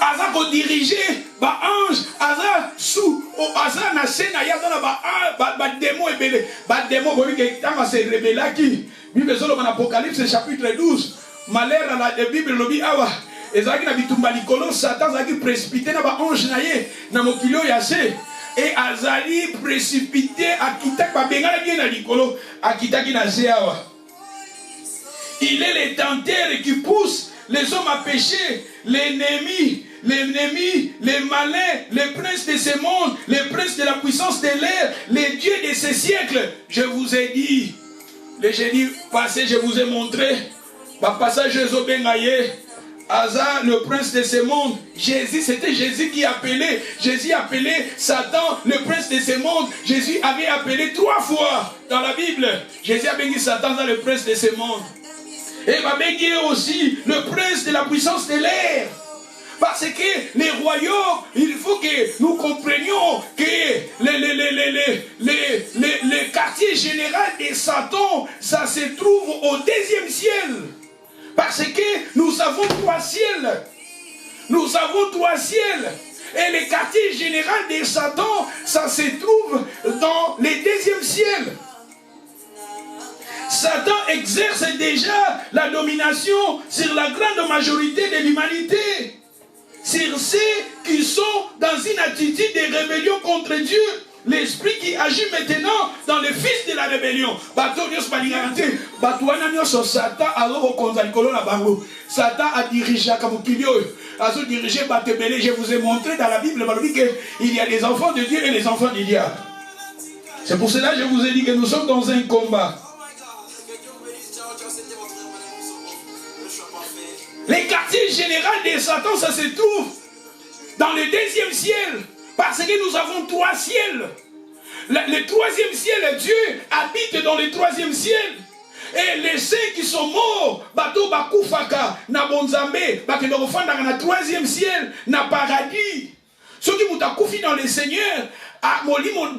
Aza ko diriger ba ange, aza sous, aza na sena ya dans ba démon ebele, ba démon bobi ke tanga se rebella ki. Bible solo en Apocalypse chapitre 12, malheur à la Bible lobi awa. Ezaki na bitumba likolo Satan zaki précipité na ba ange na ye na mokilo ya se. Et azali précipité akita ba bengala bien na likolo, akita ki na se awa. Il est le tenteur qui pousse les hommes à pécher, l'ennemi, les malins, les princes de ce monde, les princes de la puissance de l'air, les dieux de ces siècles. Je vous ai dit, le jeudi passé, je vous ai montré, par passage Jésus Bengaye, Hazar, le prince de ce monde. Jésus, c'était Jésus qui appelait. Jésus appelait Satan, le prince de ce monde. Jésus avait appelé 3 fois dans la Bible. Jésus a béni Satan dans le prince de ce monde. Et va bénir aussi le prince de la puissance de l'air. Parce que les royaumes, il faut que nous comprenions que le quartier général de Satan, ça se trouve au 2e ciel. Parce que nous avons 3 ciels. Nous avons 3 ciels. Et le quartier général de Satan, ça se trouve dans le 2e ciel. Satan exerce déjà la domination sur la grande majorité de l'humanité. Sur ceux qui sont dans une attitude de rébellion contre Dieu. L'esprit qui agit maintenant dans le fils de la rébellion. Satan a dirigé je vous ai montré dans la Bible qu'il y a des enfants de Dieu et les enfants du diable. C'est pour cela que je vous ai dit que nous sommes dans un combat. Les quartiers généraux de Satan, ça se trouve dans le 2e ciel. Parce que nous avons 3 ciels. Le 3e ciel, Dieu habite dans le 3e ciel. Et les saints qui sont morts, bato bakufaka, na bonzambe, bakendorofanda na 3e ciel, na paradis. Ceux qui m'ont accoufi dans le Seigneur,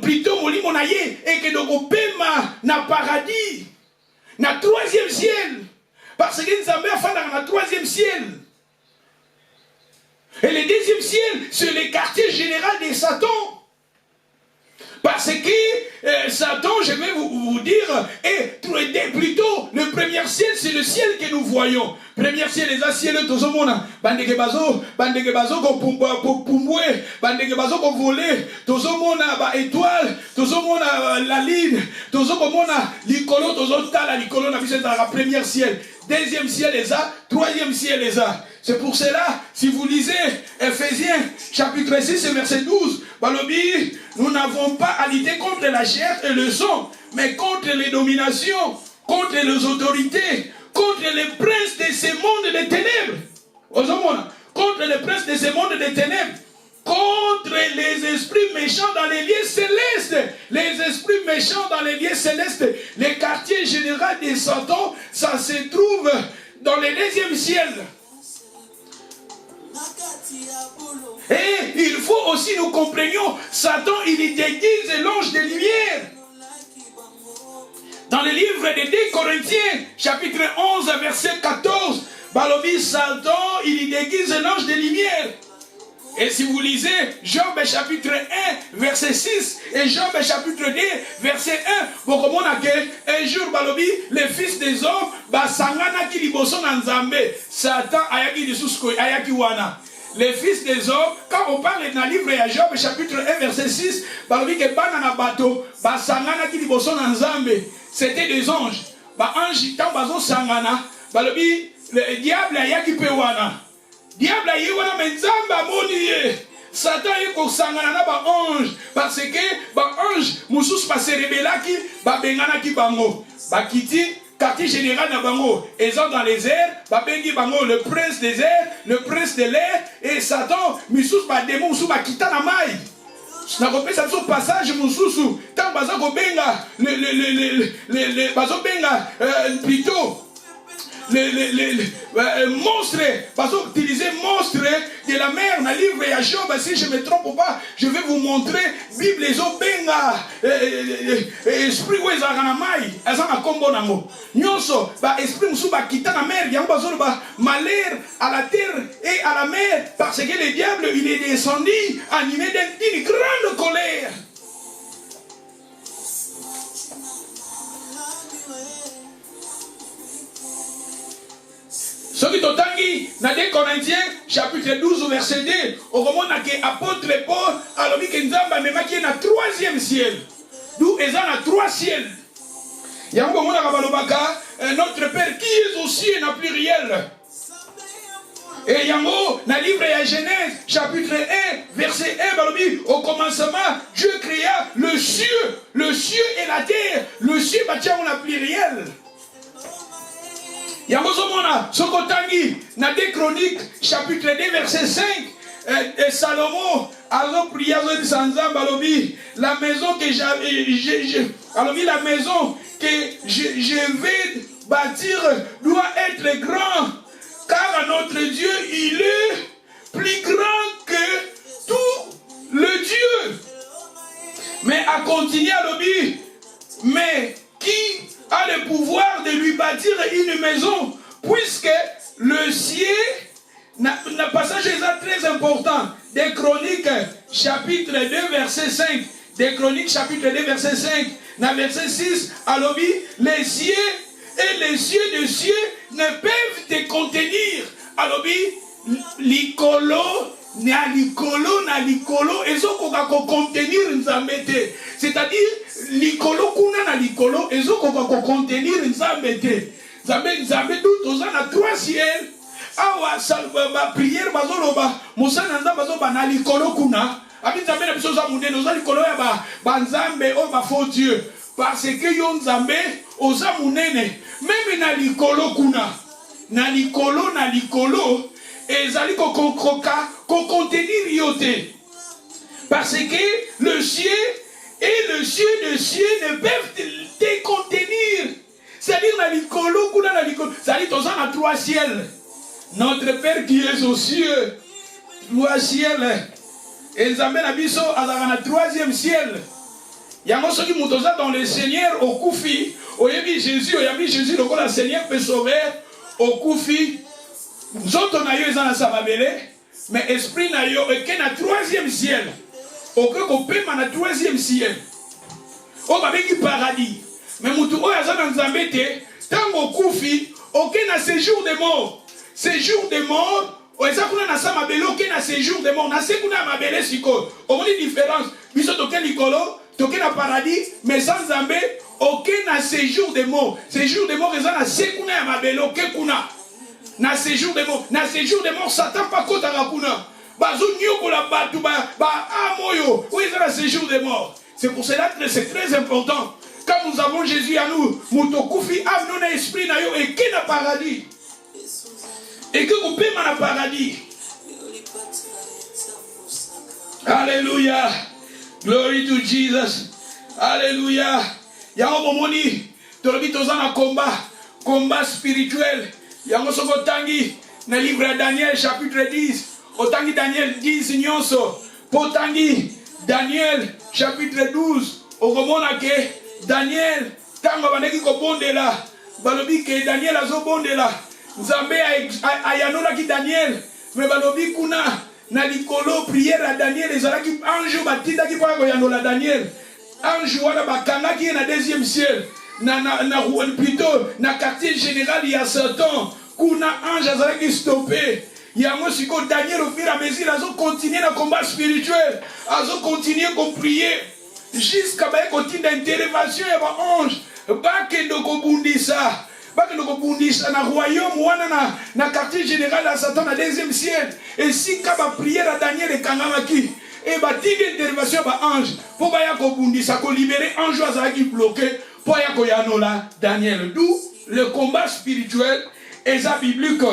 plutôt molimo na ye, et que donc pema na paradis, na 3e ciel. Parce que nous avons fait dans le 3e ciel. Et le 2e ciel, c'est le quartier général de Satan. Parce que Satan, je vais vous dire, est plutôt le 1er ciel, c'est le ciel que nous voyons. Premier ciel, les ciels, tous au monde. Bandege bazo, ko pumbwe, bandege bazo ko volé, tous au monde, étoile, tous au monde, la ligne, tous au monde, l'icolo, tous au tala, l'icolo, dans le 1er ciel. 2e ciel est ça, 3e ciel est ça. C'est pour cela, si vous lisez Ephésiens chapitre 6 verset 12, Balobi, nous n'avons pas à lutter contre la chair et le sang, mais contre les dominations, contre les autorités, contre les princes de ce monde des ténèbres. Contre les princes de ce monde des ténèbres. Contre les esprits méchants dans les lieux célestes. Les esprits méchants dans les lieux célestes. Le quartier général de Satan, ça se trouve dans le 2e ciel. Et il faut aussi nous comprenions, Satan, il déguise l'ange de lumière. Dans le livre de 2 Corinthiens, chapitre 11, verset 14, Balobi, Satan, il déguise l'ange de lumière. Et si vous lisez Job chapitre 1, verset 6 et Job chapitre 2, verset 1, vous comprenez qu'un jour, les fils des hommes, Sangana qui liboson en Zambé, Satan ayaki disusko ayaki wana. Les fils des hommes, quand on parle dans le livre de Job chapitre 1, verset 6, que banana bateau, Sangana qui liboson en Zambé, c'était des anges. Ange, tant bazo Sangana, le diable ayaki pe wana. Diable a yewana menzamba moniye. Satan est kosangana na ba ange parce que ba ange mususu ba serebelaki ba bengana ki bango. Ba kiti quartier général na bango. Ils sont dans les airs, ba bengi bango le prince des airs, le prince de l'air et Satan mususu ba démon mususu ba kitana mai. Na kopesa biso passage mususu tant baza ko benga le bazo benga plutôt les monstres, parce que utiliser monstres de la mer dans le livre de Job, si je ne me trompe pas, je vais vous montrer Bible les benga esprit où ils ont mai, ils ont un combo nango. Nyonso, esprit musu ba kita na mer, yango bazolo ba malheur à la terre et à la mer, parce que le diable il est descendu animé d'une grande colère. Ce qui t'otangi, dans 2 Corinthiens, chapitre 12, verset 2, au moment où l'apôtre Paul a dit que Nzamba même qui est dans le 3e ciel. D'où ils sont dans le 3 ciel. Il y a un moment où notre Père qui est au ciel n'a plus réel. Et il y a un mot dans le livre de Genèse, chapitre 1, verset 1, au commencement, Dieu créa le ciel et la terre. Le ciel, on n'a plus réel. Yamozomona, Sokotangi, dans 2 Chroniques, chapitre 2, verset 5, et Salomon, alors prier la maison que la maison que je vais bâtir doit être grand, car notre Dieu, il est plus grand que tout le Dieu. Mais à continuer à l'obéir, mais qui a le pouvoir de lui bâtir une maison, puisque le ciel, le passage est très important, des Chroniques chapitre 2 verset 5, des Chroniques chapitre 2 verset 5, dans verset 6, à l'obéi, les cieux et les cieux de cieux ne peuvent te contenir, à l'obéi, l'icolo, na likolo, et so koka ko contenir nzambe te. C'est-à-dire, likolo kuna na likolo, et so koka ko contenir nzambe te. Nzambe tout oza na 3 ciel. Awa salba prière bazoloba, musa na nzambe bazoba na likolo kuna. Abi nzambe na biso za munene, oza likolo ya ba nzambe o ba faux Dieu. Parce que yo nzambe oza munene, même na likolo kuna. Na likolo, et ils allaient contenir yoté. Parce que le ciel et le ciel de ciel ne peuvent te contenir. C'est-à-dire, c'est-à-dire, tous en a 3 ciels. Notre Père qui est aux cieux, 3 ciels. Et ils amènent à Bisso à la 3e ciel. Il y a un qui monte dans le Seigneur au Koufi. Au Jésus, le Seigneur peut sauver au Koufi. Nous autres, mais esprit na yo et na 3e ciel. Au que qu'on peut na 3e ciel. Au avec paradis. Mais mutu o yazana nzambete tango kufi aucun na séjour de mort. Séjour de mort, o ezakuna na sama belo aucun na séjour de mort. Na sekuna mabele siko. Au moins différence. Biso toke likolo, toke na paradis, mais sans nzambe aucun na séjour de mort. Séjour de mort ezana sekuna ya mabelo ke kuna. Na séjour de mort, Satan pas kota rakuna. Bazo nyokola batu ba amoyo. Oui, c'est le séjour de mort. C'est pour cela que c'est très important. Quand nous avons Jésus à nous, mutokufi amnon esprit na yo et qui na paradis. Et que vous payez na paradis. Alléluia. Glory to Jesus. Alléluia. Yango momoni, tolobi tozana combat spirituel. Yango soko tangi na livre de Daniel chapitre 10. Otangi Daniel 10 nyonso. Potangi Daniel chapitre 12. Okomona ke Daniel tango baneki ko bondela. Balobi ke Daniel azo bondela. Nzambe ayanola ki Daniel. Me balobi kuna na likolo prière à Daniel ezalaki ange batindaki mpo koyangola Daniel. Ange wana bakangaki ye na deuxième ciel. Plutôt na quartier général il y a Satan. Kuna ange azalaki stoppé. Yango siko Daniel au fur et à mesure azo continuer le combat spirituel. Azo continuer à prier. Jusqu'à ba continue d'intervention ya ba ange. Bakendo ko bundisa. Bakendo ko bundisa na royaume wana na quartier général à Satan na deuxième ciel. Et si ka ba prière à Daniel et kangamaki. Et ba tindi intervention ba ange. Pour ba ya ko bundisa ko libérer ange azalaki bloqué. Pour ya ko yanola Daniel. D'où le combat spirituel et ça biblique.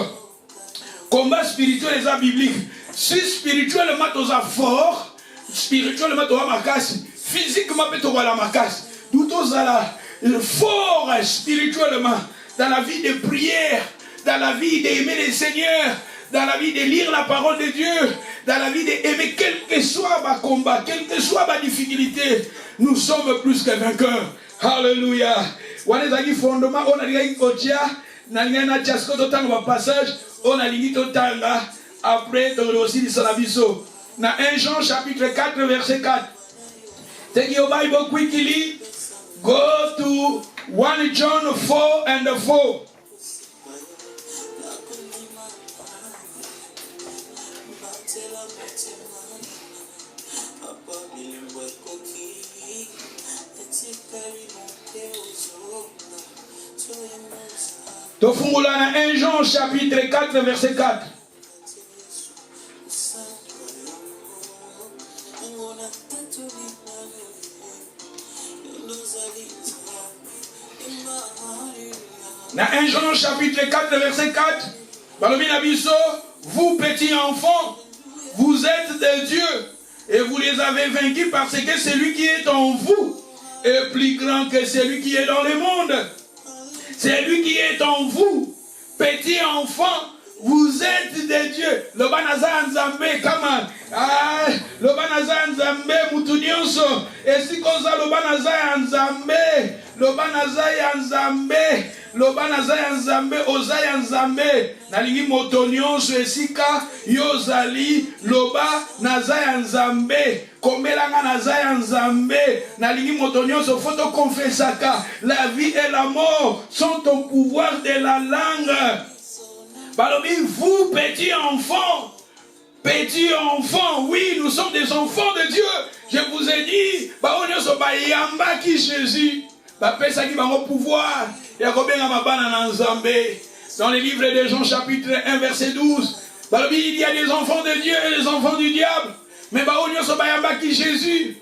Combat spirituel et biblique. Si spirituellement tu es fort, spirituellement tu es makasi, physiquement tu es la makasi. D'où tu es fort spirituellement dans la vie de prière, dans la vie d'aimer le Seigneur, dans la vie de lire la parole de Dieu, dans la vie d'aimer quel que soit ma combat, quelle que soit ma difficulté, nous sommes plus que vainqueurs. Alléluia. Wanezaki fondement on a dit kotia na ngana chasko to tanga passage. On a limité au tanga. Après, on a aussi dit ça la biso. Dans 1 Jean chapitre 4, verset 4. Take your Bible quickly. Go to 1 John 4 and 4. Tofungula 1 Jean chapitre 4 verset 4. Dans 1 Jean chapitre 4 verset 4. Vous petits enfants, vous êtes des dieux et vous les avez vaincus parce que celui qui est en vous est plus grand que celui qui est dans le monde. C'est lui qui est en vous, petit enfant, vous êtes des dieux. Le banaza nzambe kama le banaza nzambe mutunyoso. Et si koza le banaza nzambe, le banaza nzambe, le banaza nzambe, ozaya nzambe. Nalingi motonyoso esika yozali loba nazaya nzambe. Komelanga nazaya nzambe. Nalingi motonyoso foto confessaka. La vie et la mort sont au pouvoir de la langue. Balobi, vous petits enfants, oui, nous sommes des enfants de Dieu. Je vous ai dit, baonyoso bayamba ki Jésus, bapesa ki bango pouvoir. Yakobenga mabana na nzambe. Dans les livres de Jean chapitre 1 verset 12, balobi, il y a des enfants de Dieu et des enfants du diable. Mais baonyoso bayamba ki Jésus.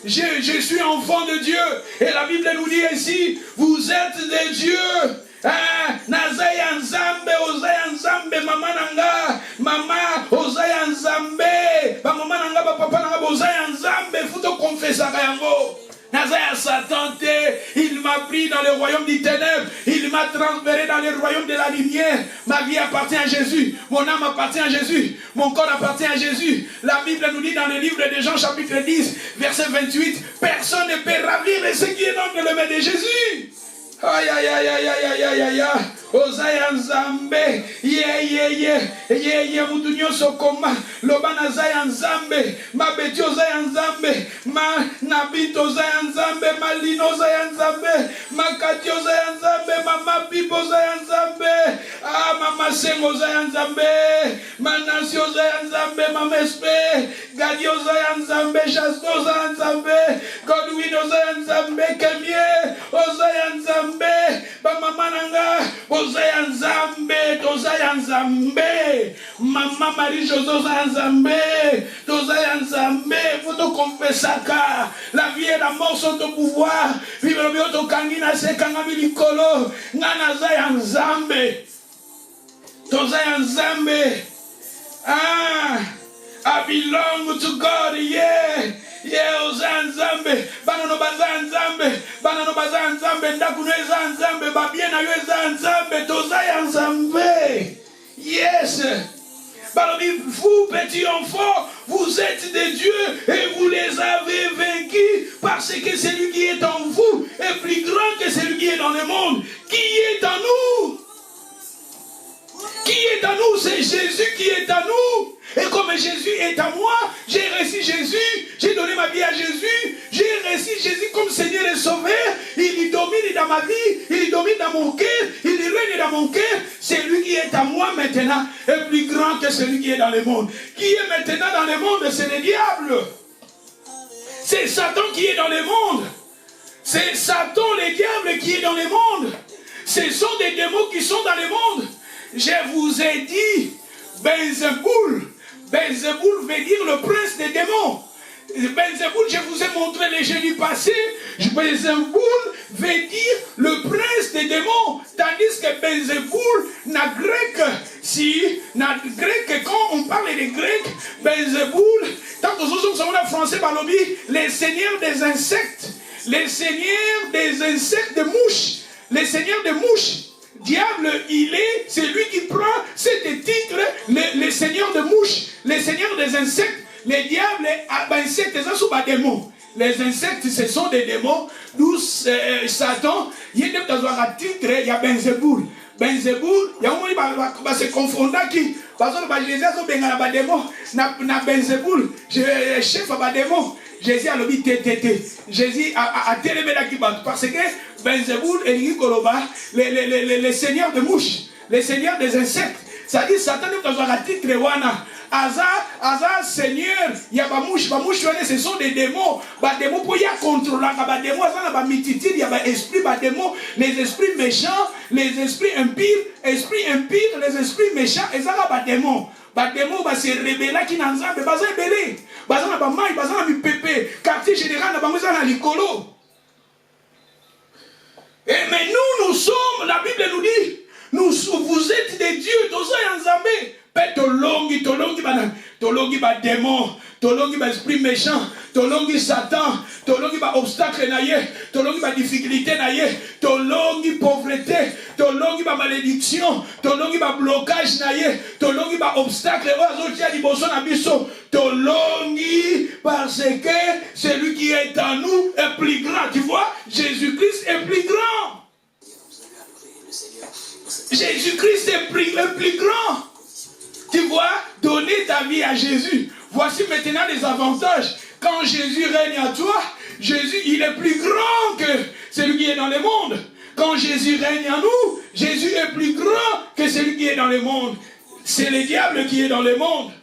Je suis enfant de Dieu. Et la Bible nous dit ici, vous êtes des dieux. Nazaya nzambe, ozaya nzambe, mama nanga, mama, ozaya nzambe, ba mama nanga, ba papa nanga, ozaya nzambe, futo confessa kayango. Nazaya Satan, il m'a pris dans le royaume des ténèbres, il m'a transféré dans le royaume de la lumière. Ma vie appartient à Jésus, mon âme appartient à Jésus, mon corps appartient à Jésus. La Bible nous dit dans le livre de Jean chapitre 10, verset 28, personne ne peut ravir ce qui est dans le nom de Jésus. Aïe aïe aïe aïe aïe aïe aïe aïe. Ozaya nzambe. Ye mutunyo sokoma. Lobana zaya nzambe. Ma beti ozaya nzambe. Ma nabito ozaya nzambe. Ma lino ozaya nzambe. Ma kati ozaya nzambe. Mama pipo ozaya nzambe. Mama sengo ozaya nzambe. Ma nasi ozaya nzambe. Mama espe. Gadi ozaya nzambe. Chasto ozaya nzambe. Godwin ozaya nzambe. Kemie ozaya nzambe. Ba mama nanga ozaya nzambe, tozaya nzambe. Mama Marie José ozaya nzambe, tozaya nzambe. Faut te confesser car la vie et la mort sont au pouvoir. Vivre bien to kangina se kangami likolo. Ngana zaya nzambe, tozaya nzambe. I belong to God, yeah. Yeah, Ozanzambe, Banano Bazanzambe, Banano Bazanzambe, Ndakuno Zanzambe, Babiena Zanzambe, Tozaya Nzambe. Yes. Vous, petits enfants, vous êtes des dieux et vous les avez vaincus parce que celui qui est en vous est plus grand que celui qui est dans le monde. Qui est en nous? Qui est en nous? nous, c'est Jésus qui est à nous. Et comme Jésus est à moi, j'ai reçu Jésus, j'ai donné ma vie à Jésus, j'ai reçu Jésus comme Seigneur et Sauveur. Il domine dans ma vie, il domine dans mon cœur, il règne dans mon cœur. C'est lui qui est à moi maintenant est plus grand que celui qui est dans le monde. Qui est maintenant dans le monde, c'est le diable. C'est Satan qui est dans le monde. C'est Satan, le diable, qui est dans le monde. Ce sont des démons qui sont dans le monde. Je vous ai dit, Belzéboul. Belzéboul veut dire le prince des démons. Belzéboul, je vous ai montré les jeudis passés. Belzéboul veut dire le prince des démons. Tandis que Belzéboul, na grec, quand on parle des grecs, Belzéboul, tant que nous sommes en français, les seigneurs des insectes. Les seigneurs des insectes, des mouches. Les seigneurs des mouches. Diable, c'est lui qui prend cet titre, les seigneurs de mouches, les seigneurs des insectes. Les diables, insectes, ça sont des démons. Les insectes, ce sont des démons. D'où Satan, il y a un titre, il y a Belzéboul. Belzéboul, il y a un moment qui se confondent qui. Parce que Jésus a dit que démon, na Belzéboul, chef à démon. Jésus a dit tété. Jésus a télémé la kibat. Parce que Belzéboul et les seigneurs de mouches, les seigneurs des insectes. Ça dit Satan est dans un titre wana. Aza Seigneur, il y a des mouches, ce sont des démons. Des démons pour y contrôler. Des démons, il y a des esprits, les esprits méchants, les esprits impurs, les esprits méchants, et ça va des démons. Les démons se révéler qui n'en ont pas rebellés. Quartier général, mais nous sommes, la Bible nous dit, vous êtes des dieux, tous en Zambé. Tolongi démon, tolongi esprit méchant, tolongi Satan, tolongi obstacle naïe, tolongi difficulté naïe, tolongi pauvreté, tolongi malédiction, tolongi blocage naïe, tolongi obstacle, tolongi parce que celui qui est en nous est plus grand. Tu vois, Jésus-Christ est plus grand. Jésus-Christ est plus grand. Tu vois, donner ta vie à Jésus. Voici maintenant les avantages. Quand Jésus règne à toi, Jésus, il est plus grand que celui qui est dans le monde. Quand Jésus règne en nous, Jésus est plus grand que celui qui est dans le monde. C'est le diable qui est dans le monde.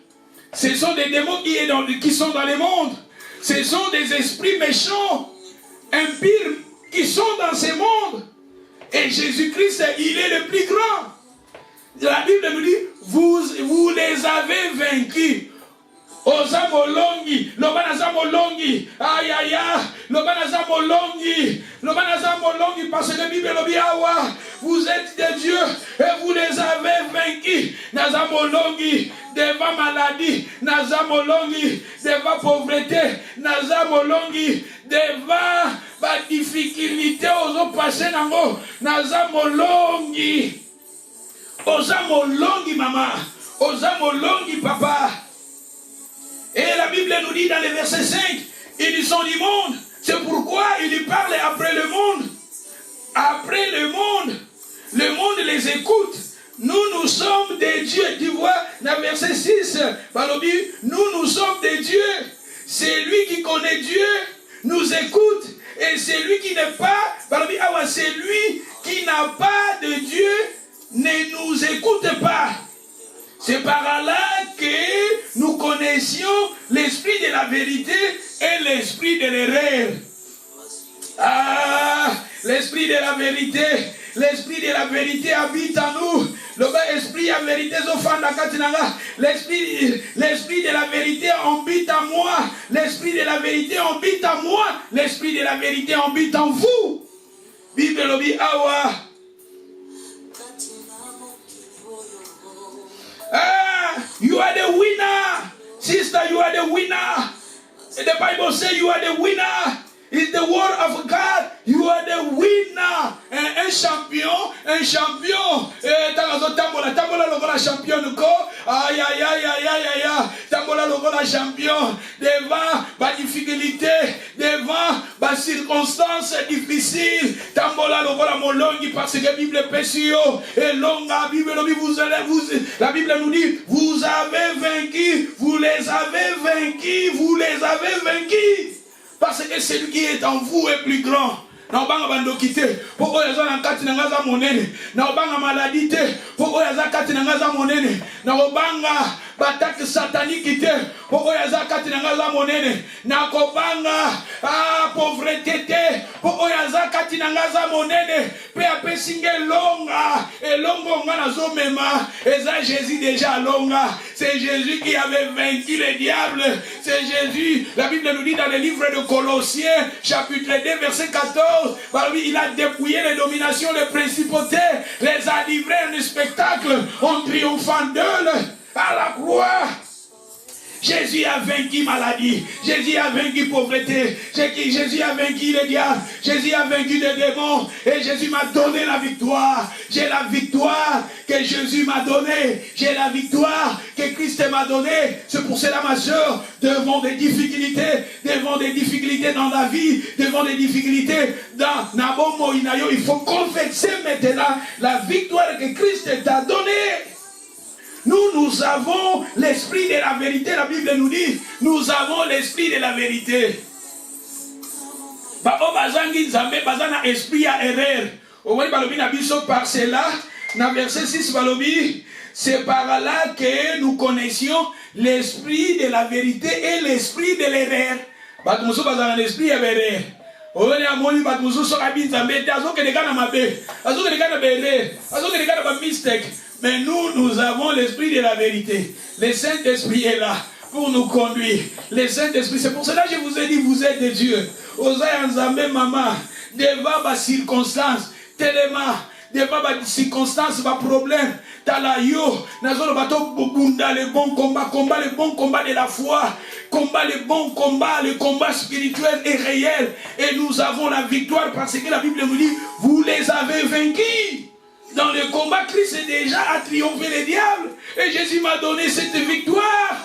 Ce sont des démons qui sont dans le monde. Ce sont des esprits méchants, impurs, qui sont dans ce monde. Et Jésus-Christ, il est le plus grand. La Bible nous dit, vous les avez vaincus. Ozamolongi, Lobanazamolongi, aïe aïe aïe, Lobanazamolongi, parce que la Bible nous dit, vous êtes des dieux et vous les avez vaincus. Nazamolongi, devant maladie, Nazamolongi, devant pauvreté, Nazamolongi, devant la difficulté aux autres passés, Nazamolongi. Ozamolongi maman, Ozamolongi papa. Et la Bible nous dit dans le verset 5, ils sont du monde. C'est pourquoi il parle après le monde. Après le monde les écoute. Nous sommes des dieux. Tu vois, dans le verset 6, nous sommes des dieux. C'est lui qui connaît Dieu, nous écoute. Et c'est lui qui n'est pas, c'est lui qui n'a pas de Dieu, ne nous écoute pas. C'est par là que nous connaissions l'esprit de la vérité et l'esprit de l'erreur. L'esprit de la vérité habite en nous. L'esprit de la vérité l'esprit de la vérité habite en moi. L'esprit de la vérité habite en moi. L'esprit de la vérité habite en vous. Bible lobi awa. You are the winner. Sister, you are the winner. The Bible says you are the winner. It's the word of God. You are the winner. Un champion. Tambola logola champion nuko. Aïe. Tambola logola champion. Devant ma difficulté, devant Bas circonstances difficiles. Tambola lokola molongi parce que la Bible pécio et longa Bible la Bible nous dit vous avez vaincu, vous les avez vaincus, vous les avez vaincus. Parce que celui qui est en vous est plus grand. Naobanga bandokite, poko yaza na kati na ngaza monene. Naobanga maladie, poko yaza kati na ngaza monene. Naobanga batak satanique te, poko yaza kati na ngaza monene. Nakobanga pauvreté te, poko yaza kati na ngaza monene. Pe ape singe longa, et longo nga zo mema. Eza Jésus déjà longa. C'est Jésus qui avait vaincu le diable. C'est Jésus. La Bible nous dit dans le livre de Colossiens, chapitre 2, verset 14, il a dépouillé les dominations, les principautés, les a livrés en spectacle, en triomphant d'eux à la croix. Jésus a vaincu maladie, Jésus a vaincu pauvreté, Jésus a vaincu le diable, Jésus a vaincu les démons et Jésus m'a donné la victoire. J'ai la victoire que Jésus m'a donnée, j'ai la victoire que Christ m'a donnée. C'est pour cela ma soeur, devant des difficultés dans la vie, devant des difficultés dans Nabomo Inayo, il faut confesser maintenant la victoire que Christ t'a donnée. Nous avons l'esprit de la vérité. La Bible nous dit, nous avons l'esprit de la vérité. Esprit à erreur. Par cela, dans verset 6, c'est par là que nous connaissions l'esprit de la vérité et l'esprit de l'erreur. L'esprit de l'erreur. Mais nous avons l'esprit de la vérité. Le Saint-Esprit est là pour nous conduire. Le Saint-Esprit, c'est pour cela que je vous ai dit, vous êtes des dieux. Osaï Nzambe maman, devant les circonstances, tellement, devant les circonstances, les problèmes, talayo, nazolo bato bunda le bon combat, le bon combat de la foi, le bon combat, le combat spirituel et réel. Et nous avons la victoire parce que la Bible nous dit, vous les avez vaincus. Dans le combat, Christ déjà a triomphé le diable. Et Jésus m'a donné cette victoire.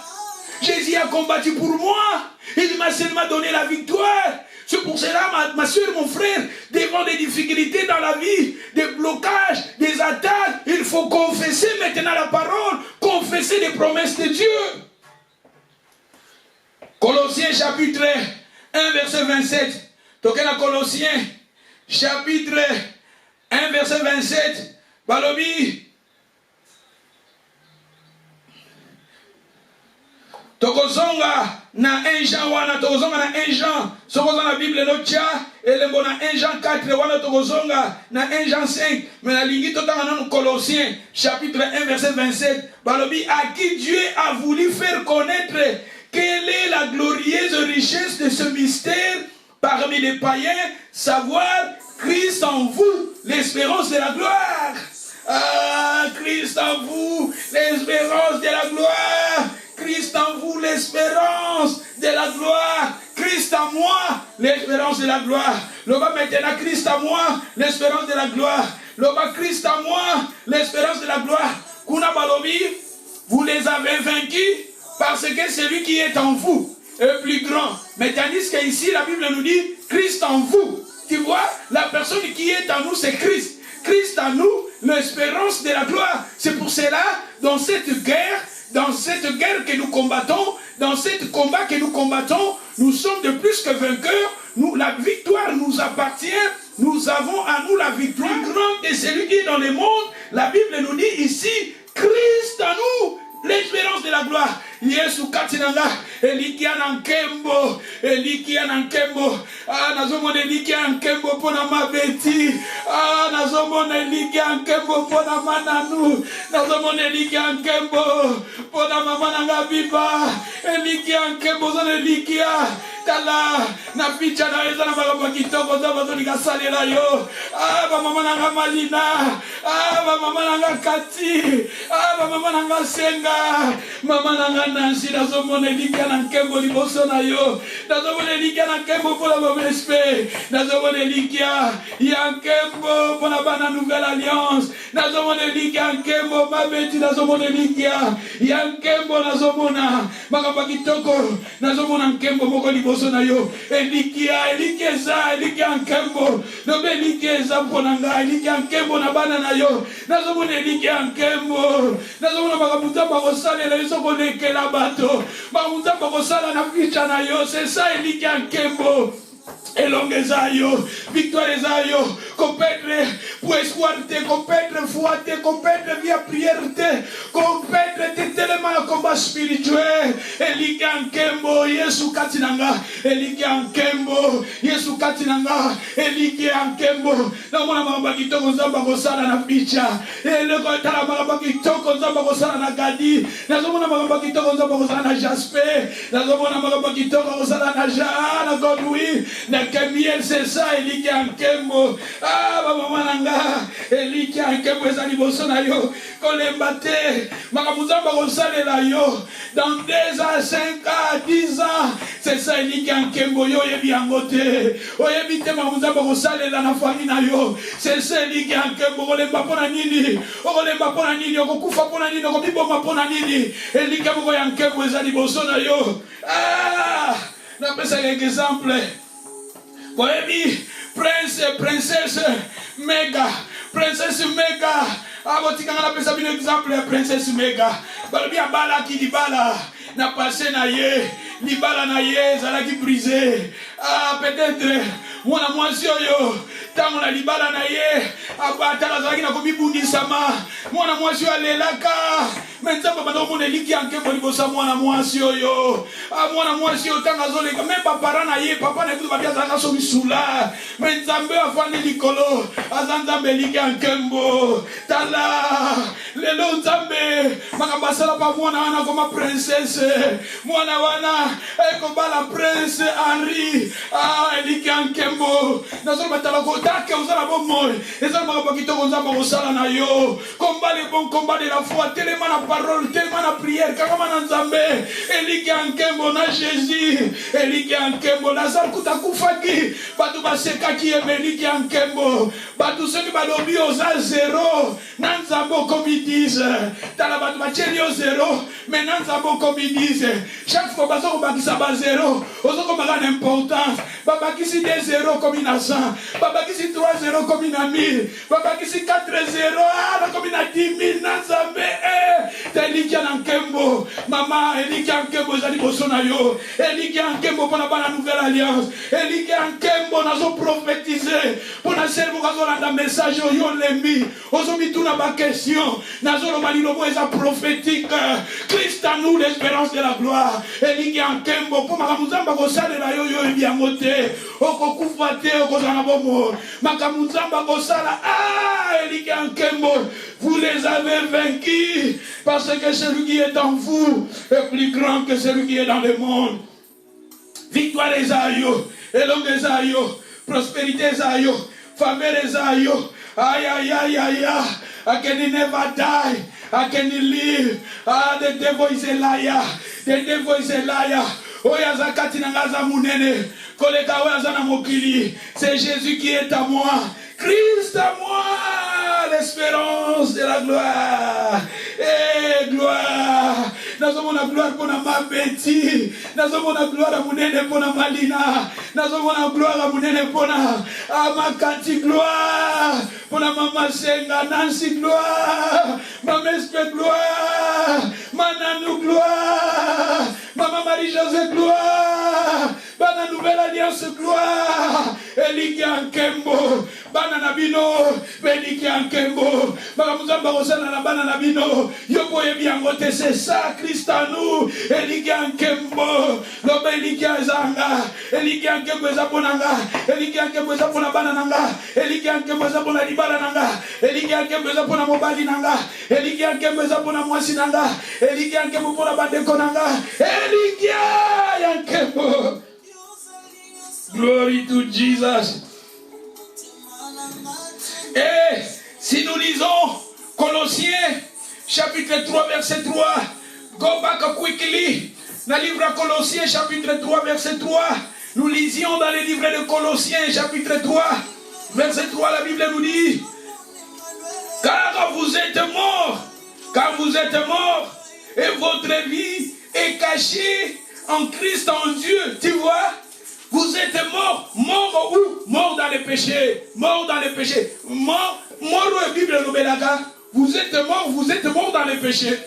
Jésus a combattu pour moi. Il m'a seulement donné la victoire. C'est pour cela, ma soeur, mon frère, devant des difficultés dans la vie, des blocages, des attaques, il faut confesser maintenant la parole, confesser les promesses de Dieu. Colossiens chapitre 1, verset 27. Toquez la Colossiens chapitre 1, verset 27. Balobi. Tokozonga na 1 Jean wana, tokozonga na 1 Jean. Sokozonga na Bible no tia, elembo na 1 Jean 4 wana tokozonga na 1 Jean 5. Mais la lingi totanga na Colossiens chapitre 1 verset 27. Balobi, à qui Dieu a voulu faire connaître quelle est la glorieuse richesse de ce mystère parmi les païens, savoir Christ en vous, l'espérance de la gloire. Ah, Christ en vous, l'espérance de la gloire. Christ en vous, l'espérance de la gloire. Christ en moi, l'espérance de la gloire. L'oba maintenant, Christ en moi, l'espérance de la gloire. L'oba Christ en moi, l'espérance de la gloire. Kuna balobi, vous les avez vaincus parce que celui qui est en vous est plus grand. Mais tandis qu'ici, la Bible nous dit, Christ en vous. Tu vois, la personne qui est en nous, c'est Christ. Christ en nous, l'espérance de la gloire. C'est pour cela, dans cette guerre que nous combattons, dans ce combat que nous combattons, nous sommes de plus que vainqueurs. La victoire nous appartient. Nous avons à nous la victoire grande de celui qui est dans le monde. La Bible nous dit ici, Christ en nous, l'espérance de la gloire. Yesu katinanga, elikia nankembo, ah, nazomona elikia nankembo pona mabeti, ah, nazomona elikia nankembo pona mananu, nazomona elikia nankembo pona mama nanga biba, elikia nankembo zona elikia, tala, na picha na eza na makambo kitoko za bazo nikasalela yo, ah, ba mama nanga malina, Ah, maman nanga Kati. Ah, maman nanga Senga. Maman nanga Nancy. Nazo mona likia na nkembo liboso na yo. Nazo mona likia na nkembo pour la mauvaise paix. Nazo mona likia ya nkembo pour la bana nouvelle alliance. Nazo mona likia nkembo mabeti. Nazo mona likia ya nkembo nazo mona makamba kitoko. Nazo mona nkembo moko liboso na yo. Elikia nkembo. Nobe elikia ponanga elikia nkembo na bana na yo. Nazo mona elikia nkembo. Nazo mona makabuta bakosala la biso konekela bato. Makabuta bakosala na ficha na yo. C'est ça elikia nkembo. Elonge zayo, victoire zayo, compètre pour espoir te, compètre foi te, compètre via prière te, compètre te tellement le combat spirituel. Eliki ankembo, Yesu katinanga, eliki ankembo, Yesu katinanga, eliki ankembo. Na mwana mamba kitoko nzamba kosala na picha, eleko tala mamba kitoko nzamba kosala na gadi, na mwana mamba kitoko nzamba kosala na Jasper, na mwana mamba kitoko kosala na Jean, na Godwin, na Kemiel, c'est ça, Eliki ankembo. Ah, maman nanga, Eliki ankembo ezali boso na yo. Kolembate, makamuzamba kosale la yo. Dans 2 ans, 5 ans, 10 ans, c'est ça, Eliki ankembo yo yebi angote. Oyebi te makamuzamba kosale la na famille na yo. C'est ça, Eliki ankembo. Kolemba pona nini? Kolemba pona nini? Kokufa pona nini? Kobiboma pona nini? Eliki ankembo ezali boso na yo. Ah, na pesa exemple. Voyez, prince et princesse méga, princesse méga. Ah, vous avez un exemple, princesse méga. Balobi abala qui dit bala, n'a passé na ye, ni bala na ye, zala qui brisé. Ah, peut-être, moi na moi yo, tant on a li bala na ye, abatala zala qui na komi bundi sama, moi na moi alelaka. Maintenant, papa, on est liquide en quelque chose. Moi, yo. Ah, moi, yo, tant à zone, même papa, naïe, papa, n'est pas bien à son soula. Mais Zambé a fait l'icolo. Azandambe liquide en kembo. Tala. Les longs Zambé. Makabasala, pas moi, na comme princesse. Moi, wana. Et comme la prince Henri. Ah, liquide en kembo. Nous sommes à la côte, que vous avez bon mot. Et ça m'a pas quitté, vous avez bon sala na yo. Combat les bons combats de la foi, tellement parole, tellement la prière, quand on Nzambe, Eliki ankembo na Jésus, Eliki ankembo na Zarkuta Kufaki, Batu Baseka qui est Eliki ankembo, Batu ceux qui balobi aux 0, Nanzambo comme ils disent, Talabatu Bacheli au 0, mais Nanzambo comme ils disent, chaque fois Bazo Bakisa ba 0, Ozo comme l'importance, Babakisi 2-0 comme il a 100, Babakisi 3-0 comme il a 1000, Babakisi 4-0, comme il a 10 000, Nanzambe, Eliki ankembo, maman, Eliki ankembo zali bosona yo, Eliki ankembo pour la nouvelle alliance, Eliki ankembo nazo prophétiser, pour la servo kazo la message yo lembi, ozo mitu na ba question, nazo lo malilo bo eza prophétique, Christ en nous l'espérance de la gloire, Eliki ankembo pour makamuzamba ko sala yo yo ebiangote, okokufa te okozana bomo, makamuzamba ko sala Eliki ankembo, vous les avez vaincus. Parce que celui qui est en vous est plus grand que celui qui est dans le monde. Victoire Esaïo, Elong Esaïo, prospérité Esaïo, faveur Esaïo. Aïe, aïe, aïe, aïe, aïe. I can never die. I can live. Ah, the devil is a liar. The devil is a liar. Oya zakati nangaza munene. Koleka oya zana mokili. C'est Jésus qui est à moi. Christ à moi, l'espérance de la gloire. Eh, gloire. Nous avons la gloire pour ma Betty. Nous avons la gloire à Mounene pour ma Malina. Nous avons la gloire à Mounene pour ma Kati, gloire. Pour ma maman Senga, Nancy, gloire. Maman Espé, gloire. Mananou, gloire. Maman Marie-Josée, gloire. Bana Nouvelle Alliance, gloire. Eliki ankembo. Bana Nabino. Eliki ankembo. Bana Muzamba Rosana na Bana Nabino. Yoko Yebiangote, c'est ça, Christ à nous. Eliki ankembo. Lobe Eliki azanga. Eliki ankembo ezabonanga. Eliki ankembo ezabona Bana nanga. Eliki ankembo ezabona Libala nanga. Eliki ankembo ezabona Mobali nanga. Eliki ankembo ezabona Mwasi nanga. Eliki ankembo pona Bandeko nanga. Eliki ankembo. Glory to Jesus. Et si nous lisons Colossiens, chapitre 3, verset 3. Go back quickly. Dans le livre de Colossiens, chapitre 3, verset 3. Nous lisions dans le livre de Colossiens, chapitre 3, verset 3, la Bible nous dit, car vous êtes morts, et votre vie est cachée en Christ, en Dieu. Tu vois, vous êtes morts. Morts où? Morts dans les péchés. Morts dans les péchés. Morts au Bible, vous êtes morts dans les péchés.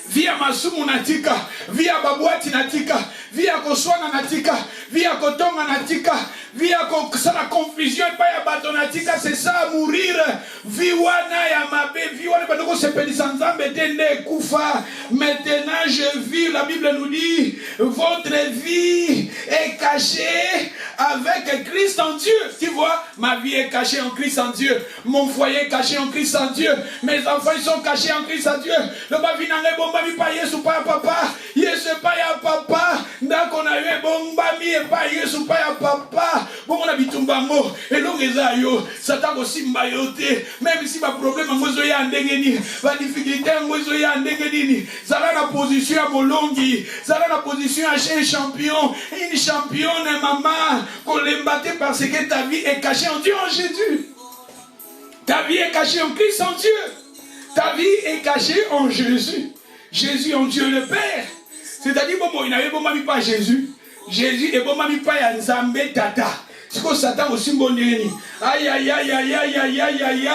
Via masumu natika, via babuati natika, via koswana natika, via kotonga natika, via la confusion et pas ya bato natika, c'est ça mourir. Viwana ya mabe, viwana badoko sepeli sanzambe tende kufa. Maintenant je vis, la Bible nous dit, votre vie est cachée avec Christ en Dieu. Tu vois, ma vie est cachée en Christ en Dieu. Mon foyer est caché en Christ en Dieu. Mes enfants ils sont cachés en Christ en Dieu. Le bavi n'angé bon bavi pas Yesu pas papa. Yesu pas ya papa. Ndako na eu bon bavi et pas Yesu pas ya papa. Bon on a bitumba mo. Et l'on eza yo. Satan aussi mbayote. Même si ma problème en mozo ya ndengeni. Ma difficulté en mozo ya ndengeni. Zala la position à Molongi. Zala la position à chez champion. Une championne maman. Qu'on l'embatte parce que ta vie est cachée en Dieu en Jésus. Ta vie est cachée en Christ en Dieu. Ta vie est cachée en Jésus. Jésus en Dieu le Père. C'est-à-dire, bon, il n'avait pas Jésus. Jésus est bon, pas Nzambe Tata. C'est que Satan aussi bon. Aïe, aïe, aïe, aïe, aïe, aïe, aïe, aïe.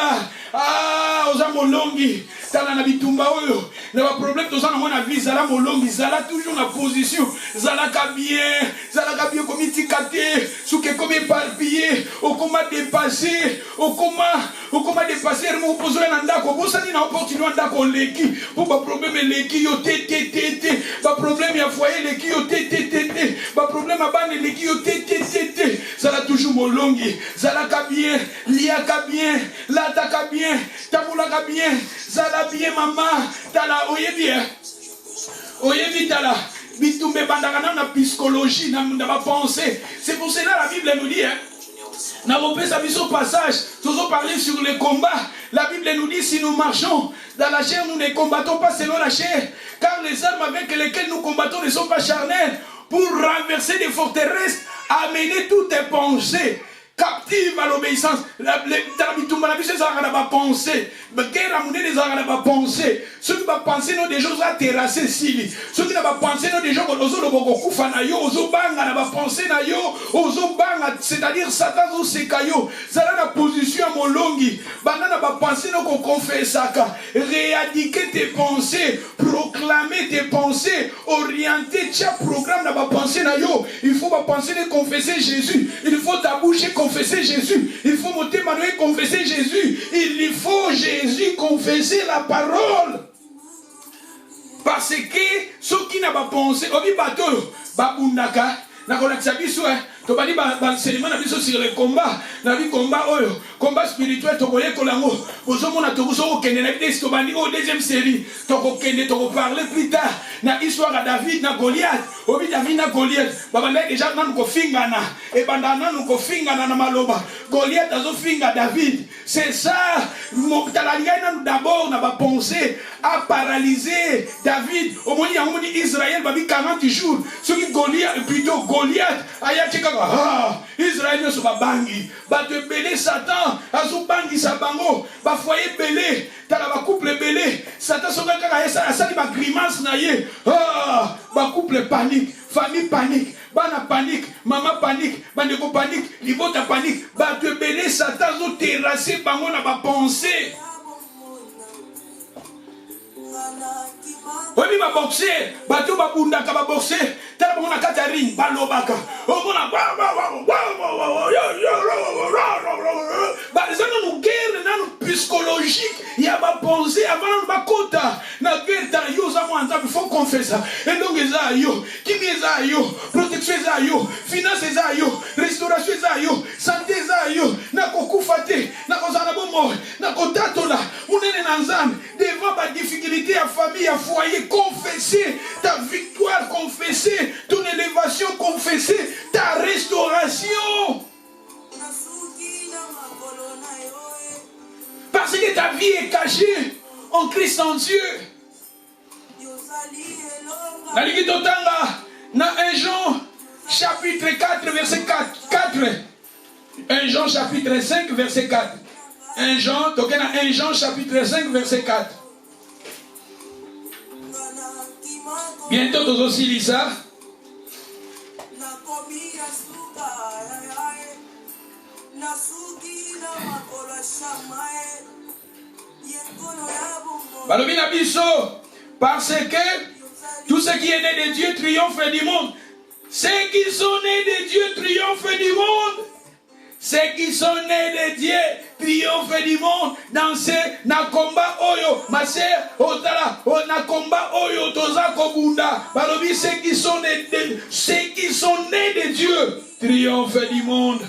Ah, oza molongi. Tala na bitumba oyo. Na ba problème toza na mona vie zala molongi, zala toujours na position. Zala ka bien comme itikate, souke comme éparpillé, au comment dépasser, au comment dépasser mo pozo na ndako, bosani na opportunité ndako leki. Pour ba problème leki yo té. Ba problème ya foyer leki yo té. Ba problème abane leki yo té. Zala toujours molongi, zala ka bien, lia ka bien, la ta ka bien. Taboula bien, Zala bien maman, Tala oye bien, Tala, bitumbe bandagana na psychologie, na pensée. C'est pour cela la Bible nous dit, n'a pas sa vision au passage, nous avons parlé sur les combats. La Bible nous dit si nous marchons dans la chair, nous ne combattons pas selon la chair, car les armes avec lesquelles nous combattons ne sont pas charnelles, pour renverser des forteresses, amener toutes tes pensées captive à l'obéissance. La pensée. Ceux qui vont penser nous des choses à terrasser Sili. Ceux qui vont penser nous des gens c'est-à-dire Satan ou Sekayo. Ça la position à Molongi. Banana va penser nous qu'on confesse ça. Réadiquer tes pensées, proclamer tes pensées, orienter chaque programme dans ma pensée. Il faut pas penser de confesser Jésus. Il faut ta bouche confesser Jésus. Il faut monter Manuel confesser Jésus. Il faut Jésus confesser la parole. Parce que ceux qui n'ont pas pensé, obi bateau, babundaka, na kolakisa biso tobali baenseignement na biso sur le combat, na bi combat spirituel tokoye kolango. Bozomona tokoso kende na vidéo tobandi au deuxième série, tokokende parler plus tard na histoire à David na Goliath. Obi David na Goliath, babanda déjà nanu ko fingana e banda nanu ko fingana na maloba. Goliath azo finga David. C'est ça, d'abord na ba pensée à paralyser David. Au moins il y a Israël babi 40 jours. Ce qui Goliath plutôt Goliath ayatika Israël ne soit bangi. Ba te belé Satan, azu bangi sa bango, ba foyer belé, tala ba couple belé. Satan so kaka esa asali ba grimace na ye. Ba couple panique, famille panique, bana panique, maman panique, bandeko panique, libota panique. Ba te belé Satan zo terrasser bango na ba pensée. Oui, ma boxer, bateau babunda ka ba boxer, tala bango na kataring balobaka. Omona ça nous guerre dans psychologique, il y a pas pensé avant ba kota na guerre ta yo za mo il faut confesser. Et donc ça yo, qui ça yo, protection ça yo, finance ça yo, restauration ça yo, santé ça yo, na kokufate, na kozana bomo, na kotatola, munene na nzambe devant ba difficulté à famille, à foyer, confesser ta victoire, confesser ton élévation, confesser ta restauration. Parce que ta vie est cachée en Christ en Dieu. Dans 1 Jean chapitre 4 verset 4. 1 Jean chapitre 5 verset 4. 1 Jean chapitre 5 verset 4. Bientôt tous aussi lit ça. Parce que tout ce qui est né de Dieu triomphe du monde. Ceux qui sont nés de Dieu triomphent du monde. Ceux qui sont nés de Dieu triomphent du monde. Dans ce nakomba oyo, ma sœur, otala, nakomba oyo toza kobunda. Balobi ceux qui sont nés de Dieu triomphent du monde.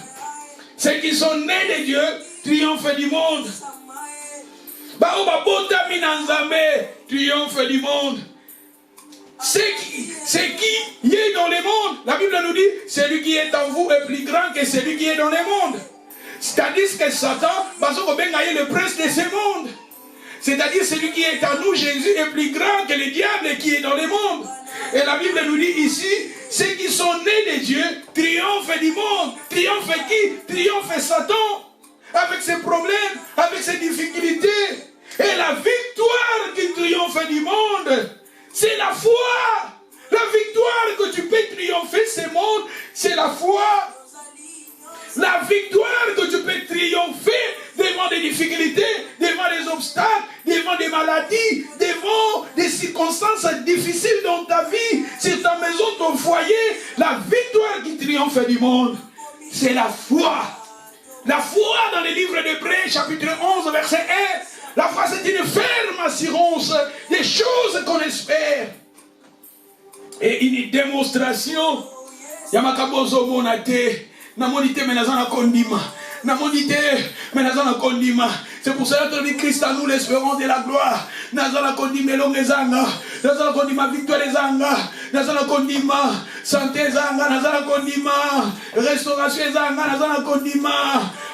Ceux qui sont nés de Dieu triomphent du monde. Bao babota minanzambe triomphe du monde. C'est qui est dans le monde. La Bible nous dit, celui qui est en vous est plus grand que celui qui est dans le monde. C'est-à-dire que Satan, est le prince de ce monde. C'est-à-dire celui qui est en nous, Jésus, est plus grand que le diable qui est dans le monde. Et la Bible nous dit ici, ceux qui sont nés de Dieu triomphent du monde. Triomphe qui? Triomphe Satan. Avec ses problèmes, avec ses difficultés. Et la victoire qui triomphe du monde, c'est la foi. La victoire que tu peux triompher ce monde, c'est la foi. La victoire que tu peux triompher devant des difficultés, devant des obstacles, devant des maladies, devant des circonstances difficiles dans ta vie, sur ta maison, ton foyer, la victoire qui triomphe du monde, c'est la foi. La foi dans le livre d'Hébreux, chapitre 11, verset 1, la foi c'est une ferme assurance des choses qu'on espère. Et une démonstration. Yamakabozo monate, namonite menazana kondima. Namonite menazana kondima. C'est pour cela que Christ à nous l'espérance de la gloire. Nazana kondima longue zanga. Nazana kondima victoire zanga. Nazana kondima santé zanga. Nazana kondima restauration zanga. Nazana kondima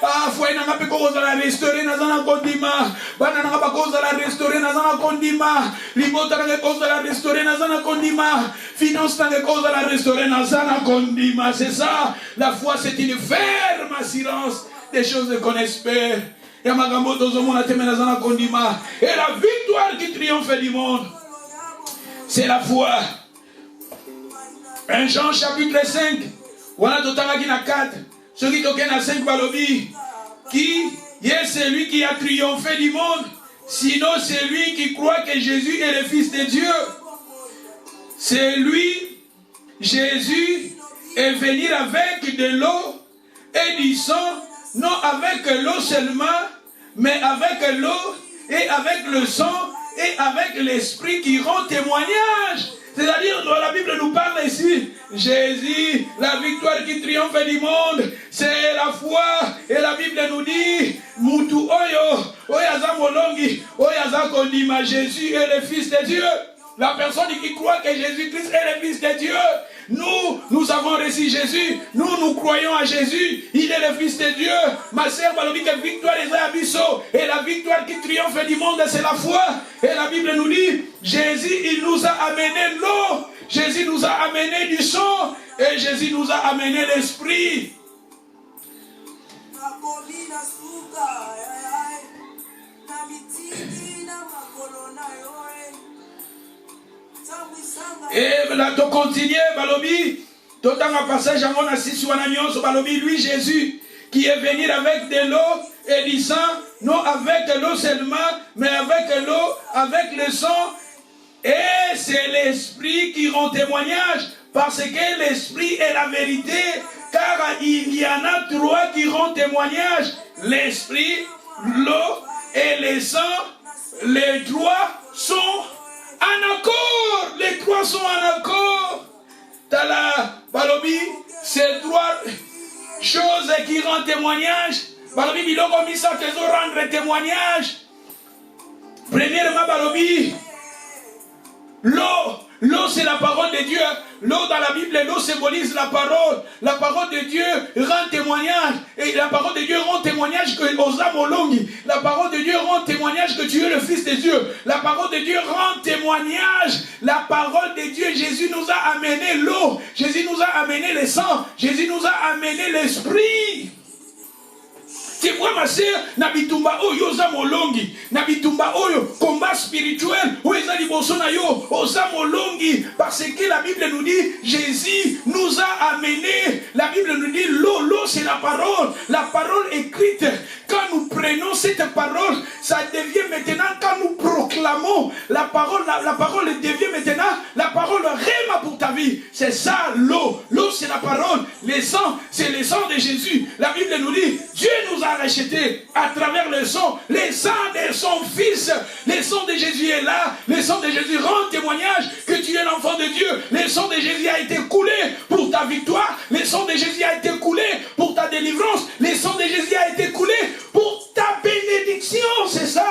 ah foi nanga pe koza la restaurer. Nazana kondima bana nanga ba koza la restaurer. Nazana kondima limota nanga koza la restaurer. Nazana kondima finance nanga koza la restaurer. Nazana kondima. C'est ça. La foi c'est une ferme assurance des choses qu'on espère. Et la victoire qui triomphe du monde, c'est la foi. 1 Jean chapitre 5, voilà tout à l'heure 4, celui qui a 5 balobi, qui est celui qui a triomphé du monde, sinon c'est lui qui croit que Jésus est le Fils de Dieu. C'est lui, Jésus, est venu avec de l'eau et du sang. Non avec l'eau seulement, mais avec l'eau et avec le sang et avec l'esprit qui rend témoignage. C'est-à-dire, la Bible nous parle ici, Jésus, la victoire qui triomphe du monde, c'est la foi. Et la Bible nous dit, Mutu oyo, oyaza molongi, oyaza kondima, Jésus est le Fils de Dieu. La personne qui croit que Jésus-Christ est le Fils de Dieu. Nous avons reçu Jésus. Nous croyons à Jésus. Il est le Fils de Dieu. Ma sœur m'a dit que victoire est à Abisso. Et la victoire qui triomphe du monde, c'est la foi. Et la Bible nous dit, Jésus, il nous a amené l'eau. Jésus nous a amené du sang. Et Jésus nous a amené l'esprit. Et là, tu continues, Balobi. Tu as un passage à mon assis sur un agneau, Balobi, lui, Jésus, qui est venu avec de l'eau et du sang, non avec l'eau seulement, mais avec l'eau, avec le sang. Et c'est l'esprit qui rend témoignage, parce que l'esprit est la vérité, car il y en a trois qui rendent témoignage. L'esprit, l'eau et le sang, les trois sont en accord. Les trois sont en accord. Tala, Balobi, ces trois choses qui rendent témoignage. Balobi, biloko misa qu'ils ont rendre témoignage. Premièrement, Balobi, l'eau c'est la parole de Dieu. L'eau dans la Bible, l'eau symbolise la parole. La parole de Dieu rend témoignage. Et la parole de Dieu rend témoignage que aux âmes au longi. La parole de Dieu rend témoignage que tu es le Fils de Dieu. La parole de Dieu rend témoignage. La parole de Dieu, Jésus nous a amené l'eau. Jésus nous a amené le sang. Jésus nous a amené l'esprit. Tu vois ma sœur, nabitumba oyo za molongi, nabitumba oyo combat spirituel, oeza liboso na yo, oza molongi, parce que la Bible nous dit, Jésus nous a amené, la Bible nous dit, l'eau c'est la parole écrite. Quand nous prenons cette parole, ça devient maintenant, quand nous proclamons la parole devient maintenant la parole réma pour ta vie. C'est ça l'eau. L'eau c'est la parole. Le sang, c'est le sang de Jésus. La Bible nous dit, Dieu nous a rachetés à travers le sang de son Fils. Le sang de Jésus est là. Le sang de Jésus rend témoignage que tu es l'enfant de Dieu. Le sang de Jésus a été coulé pour ta victoire. Le sang de Jésus a été coulé pour ta délivrance. Le sang de Jésus a été coulé pour ta bénédiction. C'est ça.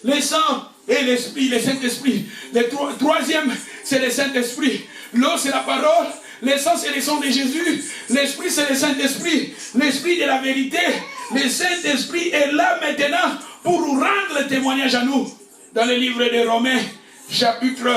Le sang et l'esprit, le Saint-Esprit. Le troisième, c'est le Saint-Esprit. L'eau, c'est la parole. Le sang, c'est le sang de Jésus. L'esprit, c'est le Saint-Esprit. L'esprit de la vérité. Le Saint-Esprit est là maintenant pour nous rendre le témoignage à nous. Dans le livre de Romains, chapitre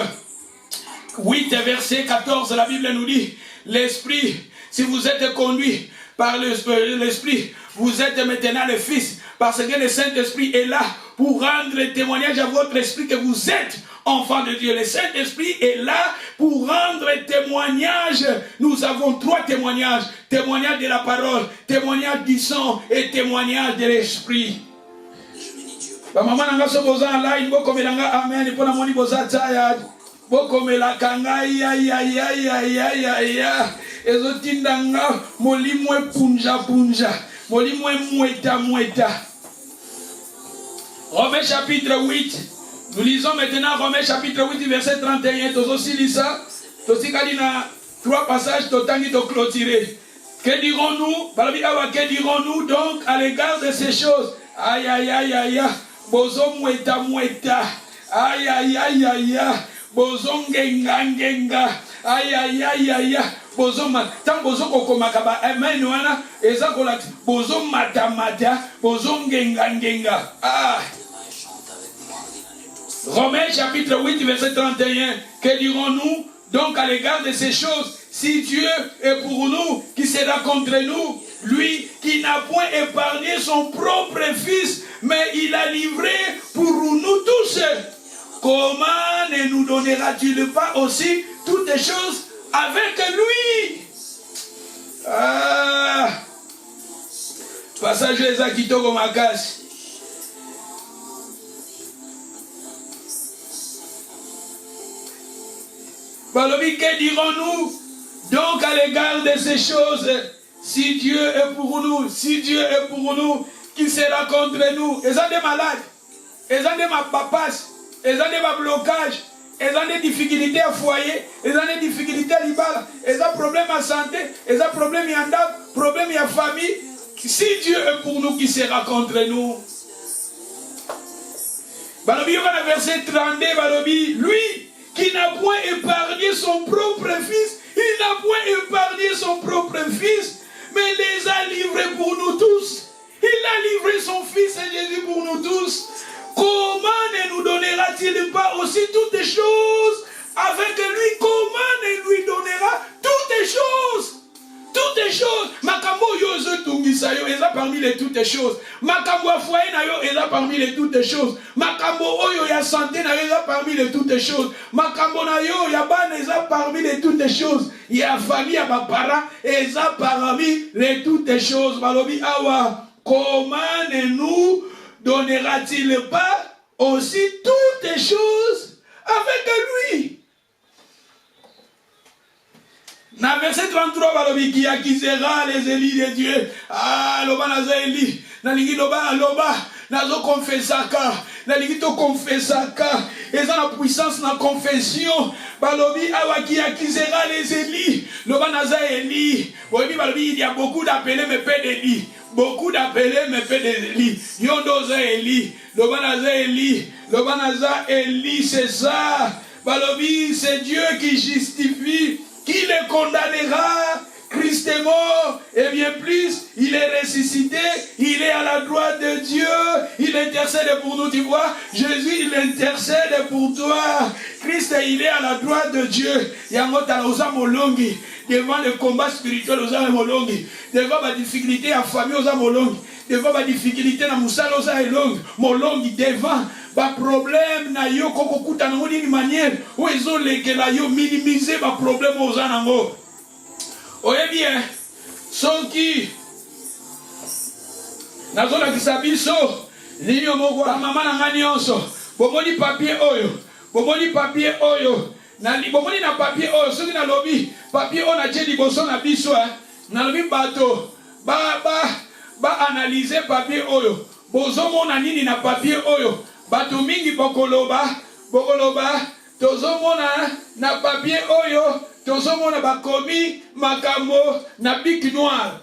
8, verset 14, la Bible nous dit, l'Esprit, si vous êtes conduit par l'Esprit, vous êtes maintenant le Fils, parce que le Saint-Esprit est là pour rendre témoignage à votre esprit que vous êtes enfant de Dieu. Le Saint-Esprit est là pour rendre témoignage. Nous avons 3 témoignages. Témoignage de la parole, témoignage du sang et témoignage de l'Esprit. Maman nanga so boza online boko melanga amen pona moni boza tired boko melaka ngai ya ezotindanga molimwe punja molimwe mweta. Romains chapitre 8. Nous lisons maintenant Romains chapitre 8 verset 31. Tous aussi lis ça. Tous kali na 3 passages totangi to clôturer. Que dirons-nous? Que dirons-nous donc à l'égard de ces choses? Aïe. Bozo mweta. Aïe. Bozo ngenga. Aïe. Bozo tant bozo kokomaka ba amen wana eza kola bozo mata bozo ngenga. Romains chapitre 8 verset 31. Que dirons-nous donc à l'égard de ces choses? Si Dieu est pour nous, qui sera contre nous? Lui qui n'a point épargné son propre Fils, mais il a livré pour nous tous. Comment ne nous donnera-t-il pas aussi toutes les choses avec lui? Passage les Akitoko Makasi. Balobi, que dirons-nous donc à l'égard de ces choses? Si Dieu est pour nous, qui sera contre nous? Ils ont des malades, ils ont des papas, ils ont des blocages, ils ont des difficultés à foyer, ils ont des difficultés à l'ibala, ils ont des problèmes à santé, ils ont des problèmes à ndab, problèmes à famille. Si Dieu est pour nous, qui sera contre nous? Balobi, on va verset 32, Balobi, lui qui n'a point épargné son propre Fils, il n'a point épargné son propre Fils, mais les a livrés pour nous tous. Il a livré son Fils et Jésus pour nous tous. Comment ne nous donnera-t-il pas aussi toutes les choses avec lui? Comment ne lui donnera toutes les choses? Toutes les choses. Makambo yozo tungisa yo eza parmi les toutes les choses. Makambo foyer na yo eza parmi les toutes les choses. Makambo oyo ya santé na yo eza parmi les toutes les choses. Makambo na yo ya bana eza parmi les toutes les choses. Ya famille ya ba parents eza parmi les toutes les choses. Balobi awa, comment ne nous donnera-t-il pas aussi toutes les choses avec lui? Dans verset 33, balobi qui accusera les élus de Dieu. Loba naza eli. Nalingi loba nazo confessaka. Nalingi to confessaka. Et dans la puissance de la confession, balobi awa qui accusera les élus. Loba naza eli. Balobi il y a beaucoup d'appelés mais peu d'élus. Beaucoup d'appelés mais peu d'élus. Yondoza eli. Loba naza eli. Loba naza eli, c'est ça. Balobi, c'est Dieu qui justifie. Qui le condamnera? Christ est mort, et bien plus, il est ressuscité, il est à la droite de Dieu, il intercède pour nous, tu vois. Jésus, il intercède pour toi. Christ, il est à la droite de Dieu. Devant le combat spirituel, devant la difficulté à famille, devant la difficulté à Moussal, devant le problème, na yo kokokuta na une manière où ils ont minimiser le problème aux anangos. Oye bien, ceux qui nazola kisabiso, niyo moko mama na ngani onso, bomoni papier oyo, na bomoni na papier oyo, ceux qui na lobby, papier on a dit boso na biso, na lobby bato, ba analyser papier oyo, bozo mona nini na papier oyo, bato mingi bokoloba, tozo mona na papier oyo, tozomona bakomi makambo na bic noir.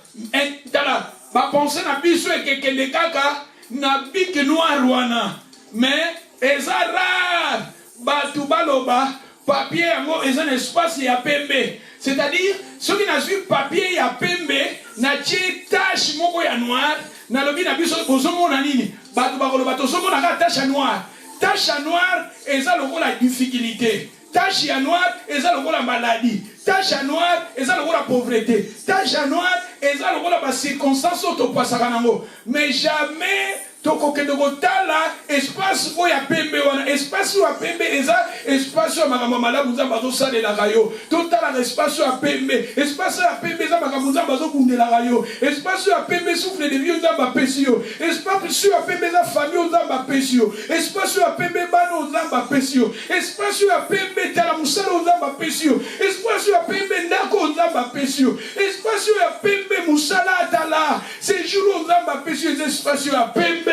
Tala, ba penser na biso ekekende kaka na bic noir wana. Mais eza rare batu baloba papier yango eza un espace ya pembe. C'est-à-dire ceux qui n'a su papier ya pembe na tie tache moko ya noir na lobi na biso bozomona nini? Batu bakoloba tozomona ka tache noire. Tache noire eza lokola difficulté. Tache noire, eza lokola maladie. Tache noire, eza lokola pauvreté. Tache noire, eza lokola ba circonstances autopasaka nango. Mais jamais tokokende kotala espace oya pembe wana. Espace oya pembe eza espace oya makambo malamu nzambe azosalelaka yo. Totala espace oya pembe. Espace oya pembe eza makambo nzambe azobundelaka yo. Espace oya pembe souffle de vie nzambe apesi yo. Espace oya pembe eza famille nzambe apesi yo. Espace oya pembe bana nzambe apesi yo. Espace oya pembe tala musala nzambe apesi yo. Espace oya pembe ndako nzambe apesi yo. Espace oya pembe musala atala. Ces jours nzambe apesi yo espace oya pembe.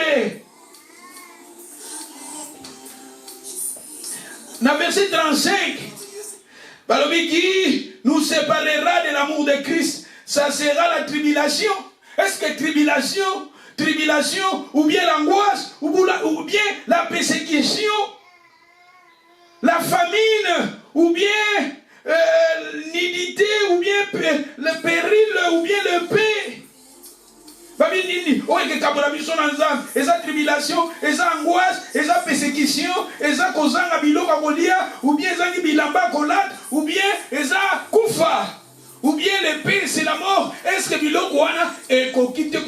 Dans verset 35, Balobi qui nous séparera de l'amour de Christ, ça sera la tribulation. Est-ce que tribulation, ou bien l'angoisse, ou bien la persécution, la famine, ou bien nudité, ou bien le péril, ou bien le paix? Eza tribulation, eza angoisse, eza persécution, eza kozanga biloko kolia, ou bien eza bilamba kolate, ou bien eza kufa, ou bien l'épée c'est la mort. Est-ce que biloko wana ekokite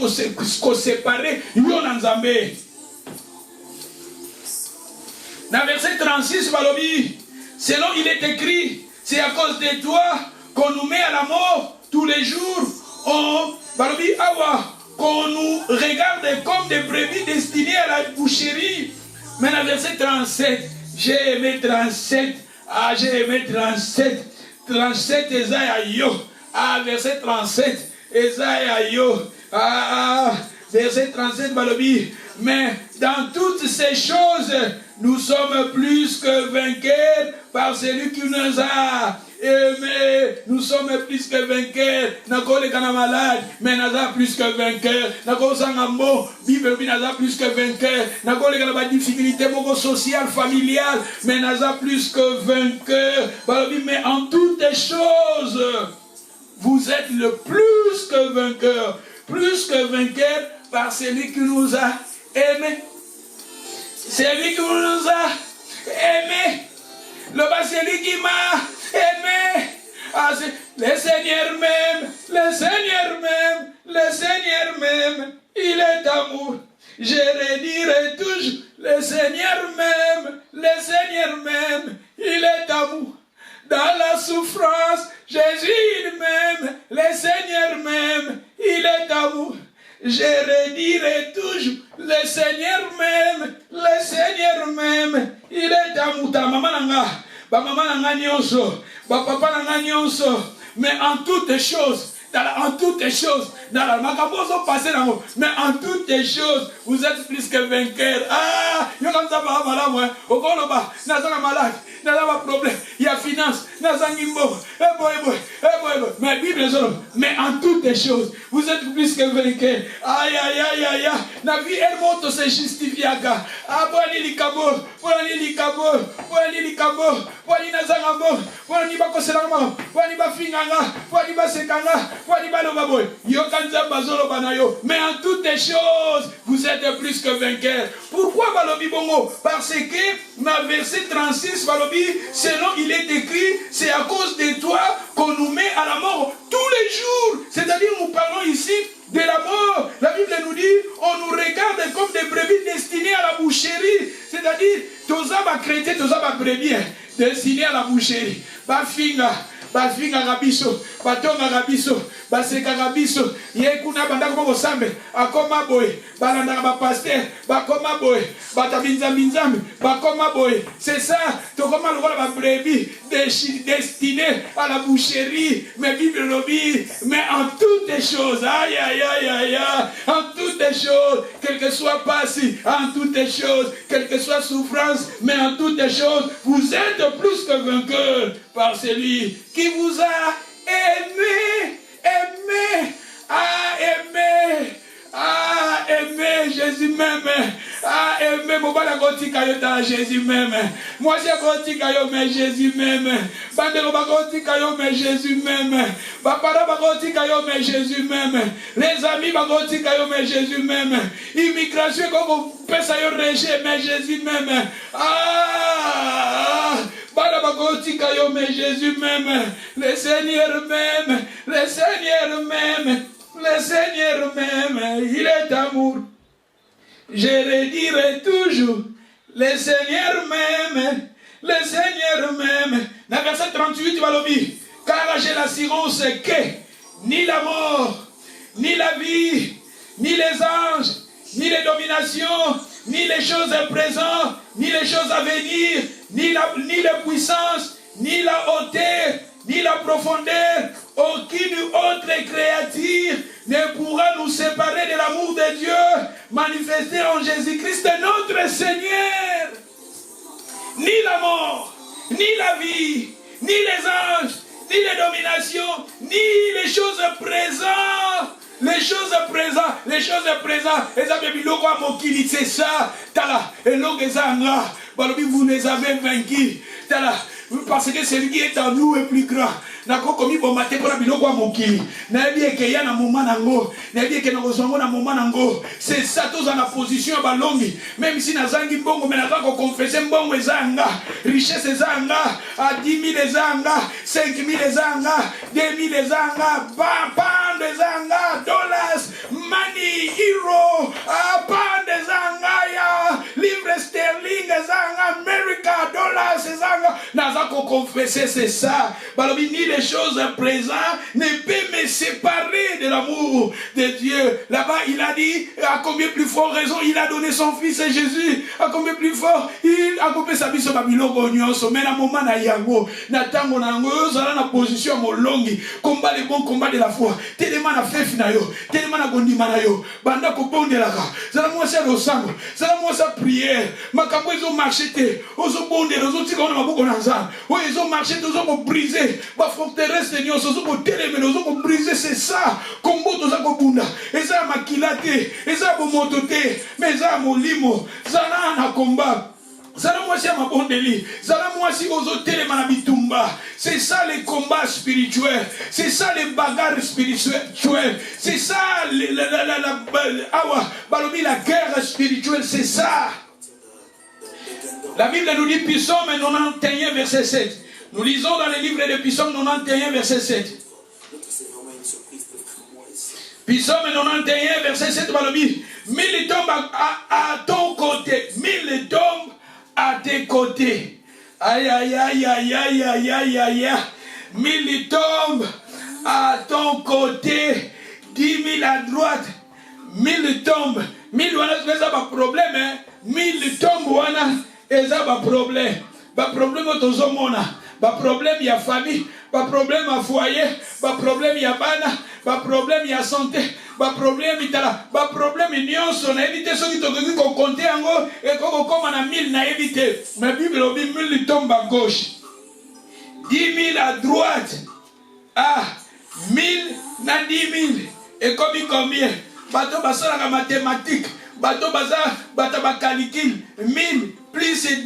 ko séparer yo na Nzambe? Dans verset 36 balobi, selon il est écrit, c'est à cause de toi qu'on nous met à la mort tous les jours. Balobi awa qu'on nous regarde comme des brebis destinées à la boucherie. Mais dans verset 37, j'ai aimé 37. Ah, j'ai aimé 37. 37, Esaïa yo. Ah, verset 37, Esaïa yo. Ah, verset 37, Balobi. Mais dans toutes ces choses, nous sommes plus que vainqueurs par celui qui nous a aimés. Nous sommes plus que vainqueurs. Nakole kana malade, mais naza plus que vainqueurs. Nakole sangambo, Bible naza plus que vainqueurs. Nakole kana ba difficulté moko sociale, familiale, mais naza plus que vainqueurs. Mais en toutes choses, vous êtes le plus que vainqueurs. Plus que vainqueurs par celui qui nous a aimés. C'est lui qui nous a aimés. C'est lui qui m'a aimé. Ah, le Seigneur même, il est amour. Je redirai toujours, le Seigneur même, il est amour. Dans la souffrance, Jésus il m'aime, le Seigneur même, il est amour. Je redirai toujours, le Seigneur même, il est amour. Ta maman nanga, ba maman nanga nyonso, ba papa nanga nyonso, mais en toutes choses, en toutes choses, dans la macabozo passé dans mais en toutes choses, vous êtes plus que vainqueurs. Ah, yo comme ça va malade, au Koloba, n'a malade, n'a pas problème, il y a finance, n'a pas nimbo, mais Bible mais en toutes choses, vous êtes plus que vainqueurs. Aïe, aïe, aïe, aïe, la vie elle monte se justifie, Ah, Boani Likabo, Boani Likabo, Boani Likabo, Boani Nazangabo, Boani Bakoselama, Boani Bafinganga, Boani Basekanga, Boani Balobaboy, Yokanza Bazolo Banayo. Mais en toutes les choses, vous êtes plus que vainqueurs. Pourquoi Balobi Bongo? Parce que dans verset 36, Balobi, selon il est écrit, c'est à cause de toi qu'on nous met à la mort tous les jours. C'est-à-dire, nous parlons ici de la mort. La Bible nous dit, on nous regarde comme des brebis destinées à la boucherie. C'est-à-dire, Tozaba chrétien, Tozaba brebis, destinées à la boucherie. Bafinga. Bafinga rabiso, batonga rabiso, baseka rabiso, yekuna bandako moko sambe, akoma boy, balanda ba pasteur, bakoma boy, batabinza binzambe, bakoma boy. C'est ça, tokoma lokola ba brebis destiné à la boucherie, mais Bible lobby, mais en toutes les choses, aïe aïe aïe aïe, en toutes les choses, quel que soit passé, en toutes les choses, quelle que soit souffrance, mais en toutes les choses, vous êtes plus que vainqueurs par celui qui vous a aimé, Jésus même, aimé, mon bala gotika yo dans Jésus même, moi j'ai gotika yo mais Jésus même, bandelo bagotika yo mais Jésus même, bapara bagotika yo mais Jésus même, les amis bagotika yo mais Jésus même, immigration koko pesa yo rejet mais Jésus même, mais Jésus même, le Seigneur même, le Seigneur même, le Seigneur même, il est amour. Je redirai toujours, le Seigneur même, le Seigneur même. Dans verset 38, il va le dire, car j'ai l'assurance que ni la mort, ni la vie, ni les anges, ni les dominations, ni les choses présentes, ni les choses à venir, ni la puissance, ni la hauteur, ni la profondeur, aucune autre créature ne pourra nous séparer de l'amour de Dieu manifesté en Jésus-Christ notre Seigneur. Ni la mort, ni la vie, ni les anges, ni les dominations, ni les choses présentes. Les choses présentes, c'est ça, vous les avez vaincus, parce que celui qui est en nous est plus grand. Nako komi bomate pour la biloko à mokili. Na bien que ya na moment nango, na bien que na kozongo na moment nango. C'est ça tous en la position balongi. Même si na zangi bongo mais na ko confesser bongo ezanga, richesse ezanga, à 10 000 ezanga, 5 000 ezanga, 2 000 ezanga, pound ezanga, dollars, money, euro, pound ezanga ya, livre sterling ezanga, America, dollars ezanga. Na ko confesser c'est ça. Balobi ni les choses présentes ne peuvent me séparer de l'amour de Dieu. Là-bas, il a dit, à combien plus fort raison, il a donné son fils Jésus. À combien plus fort, il a coupé sa vie sur Babylone. Mais à un moment, na tango na ngo, zala na position mo longi, combat le bon combat de la foi. Tellement na fef na yo, tellement na gondima na yo. Banda ko bonde la ka. Zala moi ça le sang, zala moi ça prière. Makambo ils ont marché te, ozo bonde, ozo tika na maboko na nzambe. O ils ont marché, ozo ko briser. Forteresse Seigneur, briser, c'est ça. Combo to zako bunda. Eza makilate, eza bomotote, mais eza molimo, zana na combat. Zala moi si ma bondeli, zala moi si ozo telema na bitumba. C'est ça les combats spirituels, c'est ça les bagarres spirituelles, c'est ça la guerre spirituelle, c'est ça. La Bible nous dit Psaume 91 verset 7. Nous lisons dans le livre de Psaume 91, verset 7. Psaume 91, verset 7, mille tombent à ton côté, mille tombent à tes côtés. Aïe, aïe, aïe, aïe, aïe, aïe, aïe, aïe, aïe. Mille tombent à ton côté, 10 000 à droite, 1000 tombent. 1000 wana, c'est pas problème, hein. 1000 tombent wana, c'est pas problème. Pas problème au tozomona. Pas problème, il y a famille, pas problème à foyer, pas problème, il y a bana, pas problème, il y a santé, pas problème, il y a pas problème, il y a on a évité ceux qui ont compté en haut et qu'on comme on a 1000, on a évité. Ma Bible dit 1000 tombent à gauche, 10 000 à droite, 1000 na 10 000, et combien bato basala la mathématique, bato baza ba calcul 1000 plus 10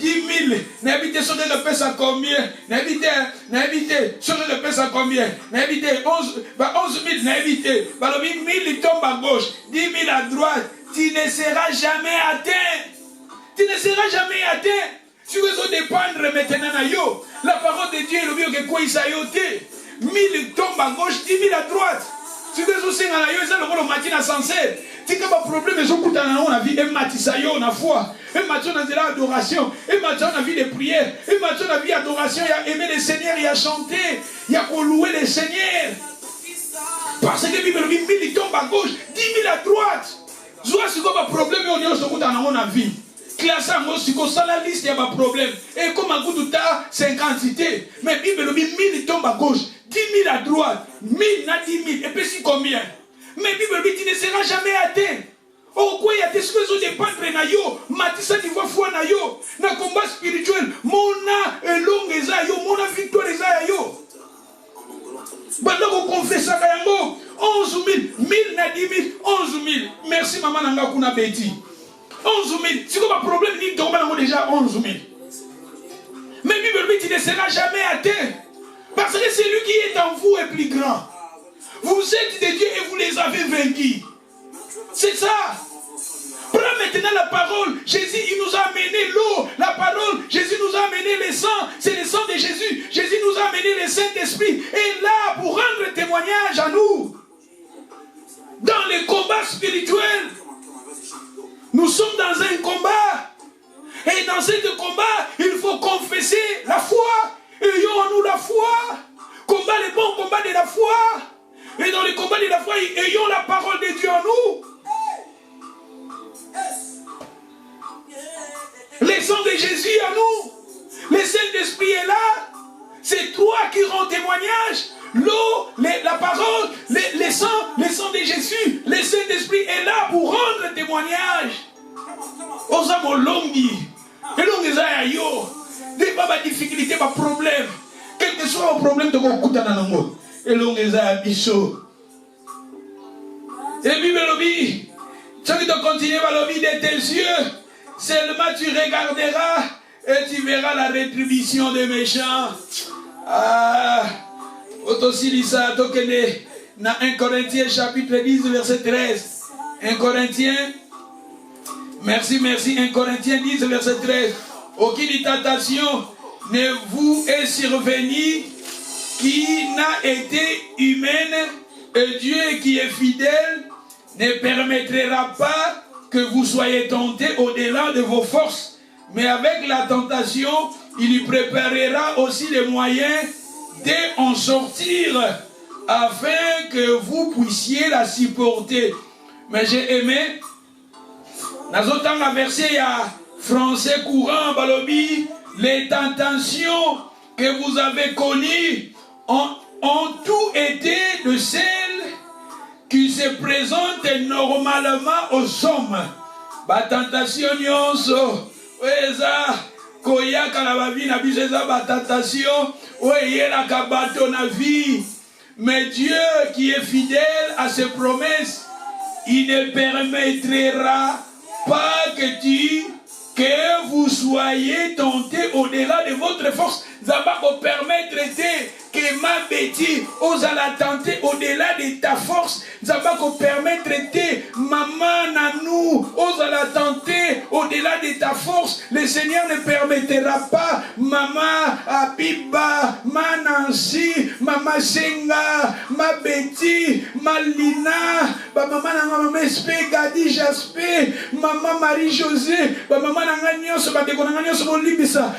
000. N'habitez sur le pèse à combien? N'habitez sur le pèse à combien? N'habitez 11 000. N'habitez 1000 tombe à gauche, 10 000 à droite. Tu ne seras jamais atteint. Tu ne seras jamais atteint. Tu veux dépendre maintenant à yo. La parole de Dieu est le mieux que quoi il s'est yoté. 1000 tombent à gauche, 10 000 à droite. Tu veux aussi à yo, c'est le matin à sincère. Tu as un problème, mais on a vu un matin à yo, on a foi. Un matin on a de l'adoration. Un matin on a vu des prières. Un matin on a vu l'adoration. Il a aimé le Seigneur, il a chanté. Il a loué le Seigneur. Parce que la Bible dit 1000 tombent à gauche, 10 000 à droite. Soit si un problème, on a vu. Classe en gros, si on a la liste, il y a un problème. Et comme un coup de temps, 50 cités. Mais la Bible dit 1000 tombent à gauche, 10 000 à droite, 1000 na 10 000. Et puis si combien? Mais la Bible dit tu ne seras jamais atteint. Oh, quoi, il y a des choses qui dépendent de yo. Matissa, tu vois, foi na yo. Na combat spirituel, mon a long et ça yo, mon a victoire et ça yo. Pendant qu'on confesse ça, 11 000, 1000 na 10 000, 11 000. Merci, maman, nanga kuna beti. 11 000. Si vous avez un problème, vous avez déjà 11 000. Mais la Bible dit, tu ne seras jamais atteint. Parce que celui qui est en vous est plus grand. Vous êtes de Dieu et vous les avez vaincus. C'est ça. Prends maintenant la parole. Jésus, il nous a amené l'eau. La parole, Jésus nous a amené le sang. C'est le sang de Jésus. Jésus nous a amené le Saint-Esprit. Et là, pour rendre témoignage à nous, dans les combats spirituels, nous sommes dans un combat. Et dans ce combat, il faut confesser la foi. Ayons en nous la foi. Combat le bon combat de la foi. Et dans le combat de la foi, ayons la parole de Dieu en nous. Le sang de Jésus en nous. Le Saint-Esprit est là. C'est toi qui rends témoignage. L'eau, la parole, le sang de Jésus. Le Saint-Esprit est là pour rendre témoignage. Osamo longi. Et longi za yo. Des pas difficulté, pas problème. Quel que soit le problème de mon couteau dans le monde. Et longi za bicho. Et Bible lobby. Tu dois continuer à lobby de tes yeux. Seulement tu regarderas et tu verras la rétribution des méchants. Ah. Autosilisa tokene na 1 Corinthiens chapitre 10 verset 13. 1 Corinthiens. Merci, 1 Corinthiens 10 verset 13. Aucune tentation ne vous est survenue qui n'a été humaine, et Dieu qui est fidèle ne permettra pas que vous soyez tentés au-delà de vos forces, mais avec la tentation, il y préparera aussi les moyens d'en sortir, afin que vous puissiez la supporter. Mais j'ai aimé, dans un verset à français courant, balobi, les tentations que vous avez connues ont tout été de celles qui se présentent normalement aux hommes. Ba tentation nyonso, weza koyaka na babi na biso eza ba tentation, oyela ka bato na vie. Mais Dieu qui est fidèle à ses promesses, il ne permettra pas que vous soyez tentés au-delà de votre force. Ça va vous permettre que ma bêtise ose la tenter au-delà de ta force. Ça va vous permettre que maman nanou ose la tenter au-delà de ta force. Le Seigneur ne permettra pas maman Abiba, ma Nancy, maman Senga, ma Betty, ma Lina, maman Maman Espé, Gadi Jaspé, maman Marie-José, maman Nanganios, Badekonanios, Molibisa,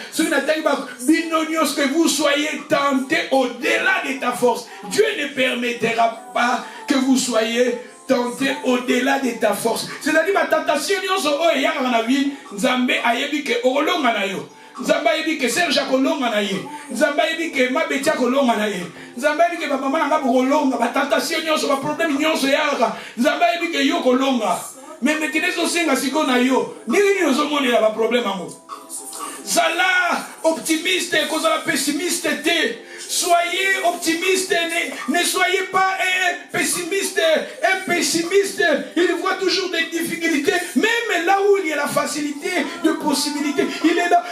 que vous soyez tentés au-delà de ta force. Dieu ne permettra pas que vous soyez tentés au-delà de ta force. C'est-à-dire que la tentation, il y a dans la vie, Nzambe a dit que Olonga na yo. Nzambe a dit que Serge Kolonga na ye. Nzambe a dit que Mabetia Kolonga na ye. Nzambe a dit que maman n'a pas Kolonga. La tentation, il y a un problème, il y a un Nzambe a dit que yo Kolonga. Mais maintenant, si on a yo, ni il y a un problème. Zala optimiste, cause la pessimiste, Soyez optimiste, ne soyez pas un pessimiste. Un pessimiste, il voit toujours des difficultés, même là où il y a la facilité de possibilités. Il est là,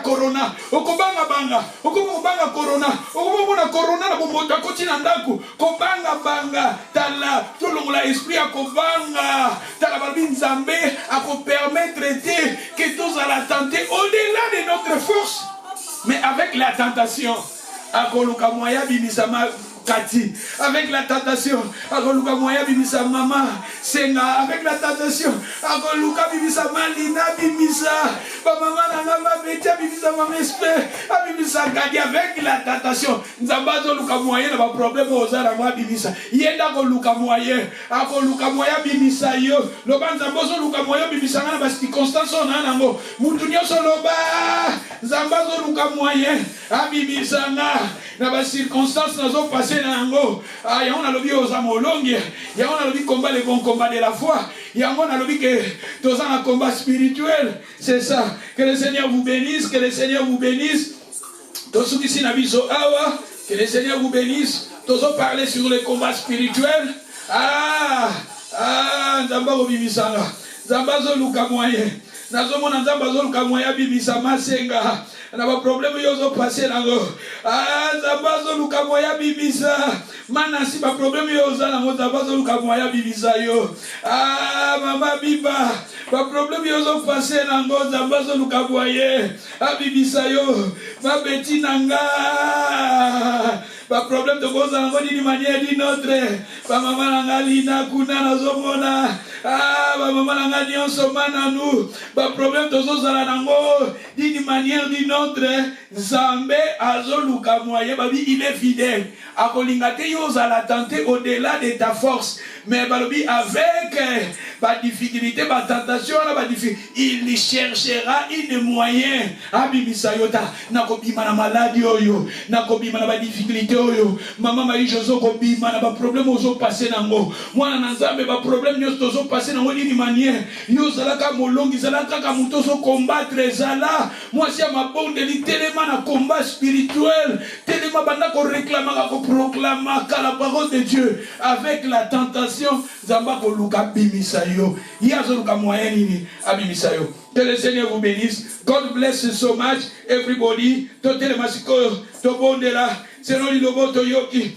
corona, okobanga banga, okobanga corona, okobanga corona na bomoto akoti na ndaku, kobanga banga, tala, tolongola esprit akobanga, tala babi nzambe, ako permettre que tous à la tenter au-delà de notre force, mais avec la tentation, akoluka moya bimisama Kati, avec la tentation, Agoluka Moya Bimisa Mama, Senga, avec la tentation, Agoluka Bimisa Malina Bimisa, Maman Nanga Betia Bimisa Mamespe, Bimisa Gadi, avec la tentation, Nzambazo Luka Moya, n'a pas problème aux Arama Bimisa, Yenda Goluka Moya, Agoluka Moya Bimisa Yo, Loban Zambozo Luka Moya Bimisa, n'a pas circonstance en Anango, Moutunio Soloba, Zambazo Luka Moya, Abimisa, n'a pas circonstance, n'a pas passé. Ah, on a le bio aux amolongues, on a le combat, les bons combats de la foi, on a le que tous un combat spirituel, c'est ça. Que le Seigneur vous bénisse, que le Seigneur vous bénisse. Tous ceux qui sont awa, que le Seigneur vous bénisse. Tous ont parlé sur les combats spirituels. Nzamba Bibisanga, Nzamba Zoluka moyen, Nazomona Nzamba Zoluka moyen Bibisama Senga. Na ba problème yozo passer nango. Nzamba Zoluka moyen Bibisa. Mana si ba problème yozo nango Nzamba Zoluka moyen Bibisa yo. Mama Biba, ba problème yozo passer nango Nzamba Zoluka moyen Bibisa yo. Ma beti nanga. Pas problème de cause d'une manière d'une autre. Pas maman nanga lina kuna na zomona. Pas maman nanga nyonso mana nous. Pas problème de cause d'une manière d'une autre. Zambé azoluka moyen babi il est fidèle. Akolingate yoza la tenter au-delà de ta force. Mais babi avec pas difficulté, pas tentation, pas difficulté, il cherchera une moyen. Abibisa yota nakobima na maladie oyo, nakobima na difficulté oyo. Maman Marie Jozo kobima na ba problème ozo passer nango. Mwana na Nzambe ba problème nyoso ozo passer nango d'une manière. Yo zalaka molongi zalaka ka muto so combattre zala. Moi si ma bonde li tellement na combat spirituel, tellement banda ko réclamer ko proclamer la parole de Dieu avec la tentation zamba ko luka bimisa yo. Yazoruka moyen nini abimisa yo. Que le Seigneur vous bénisse. God bless you so much, everybody. Totele masiko to bonde la. Seno li lobo to yoki.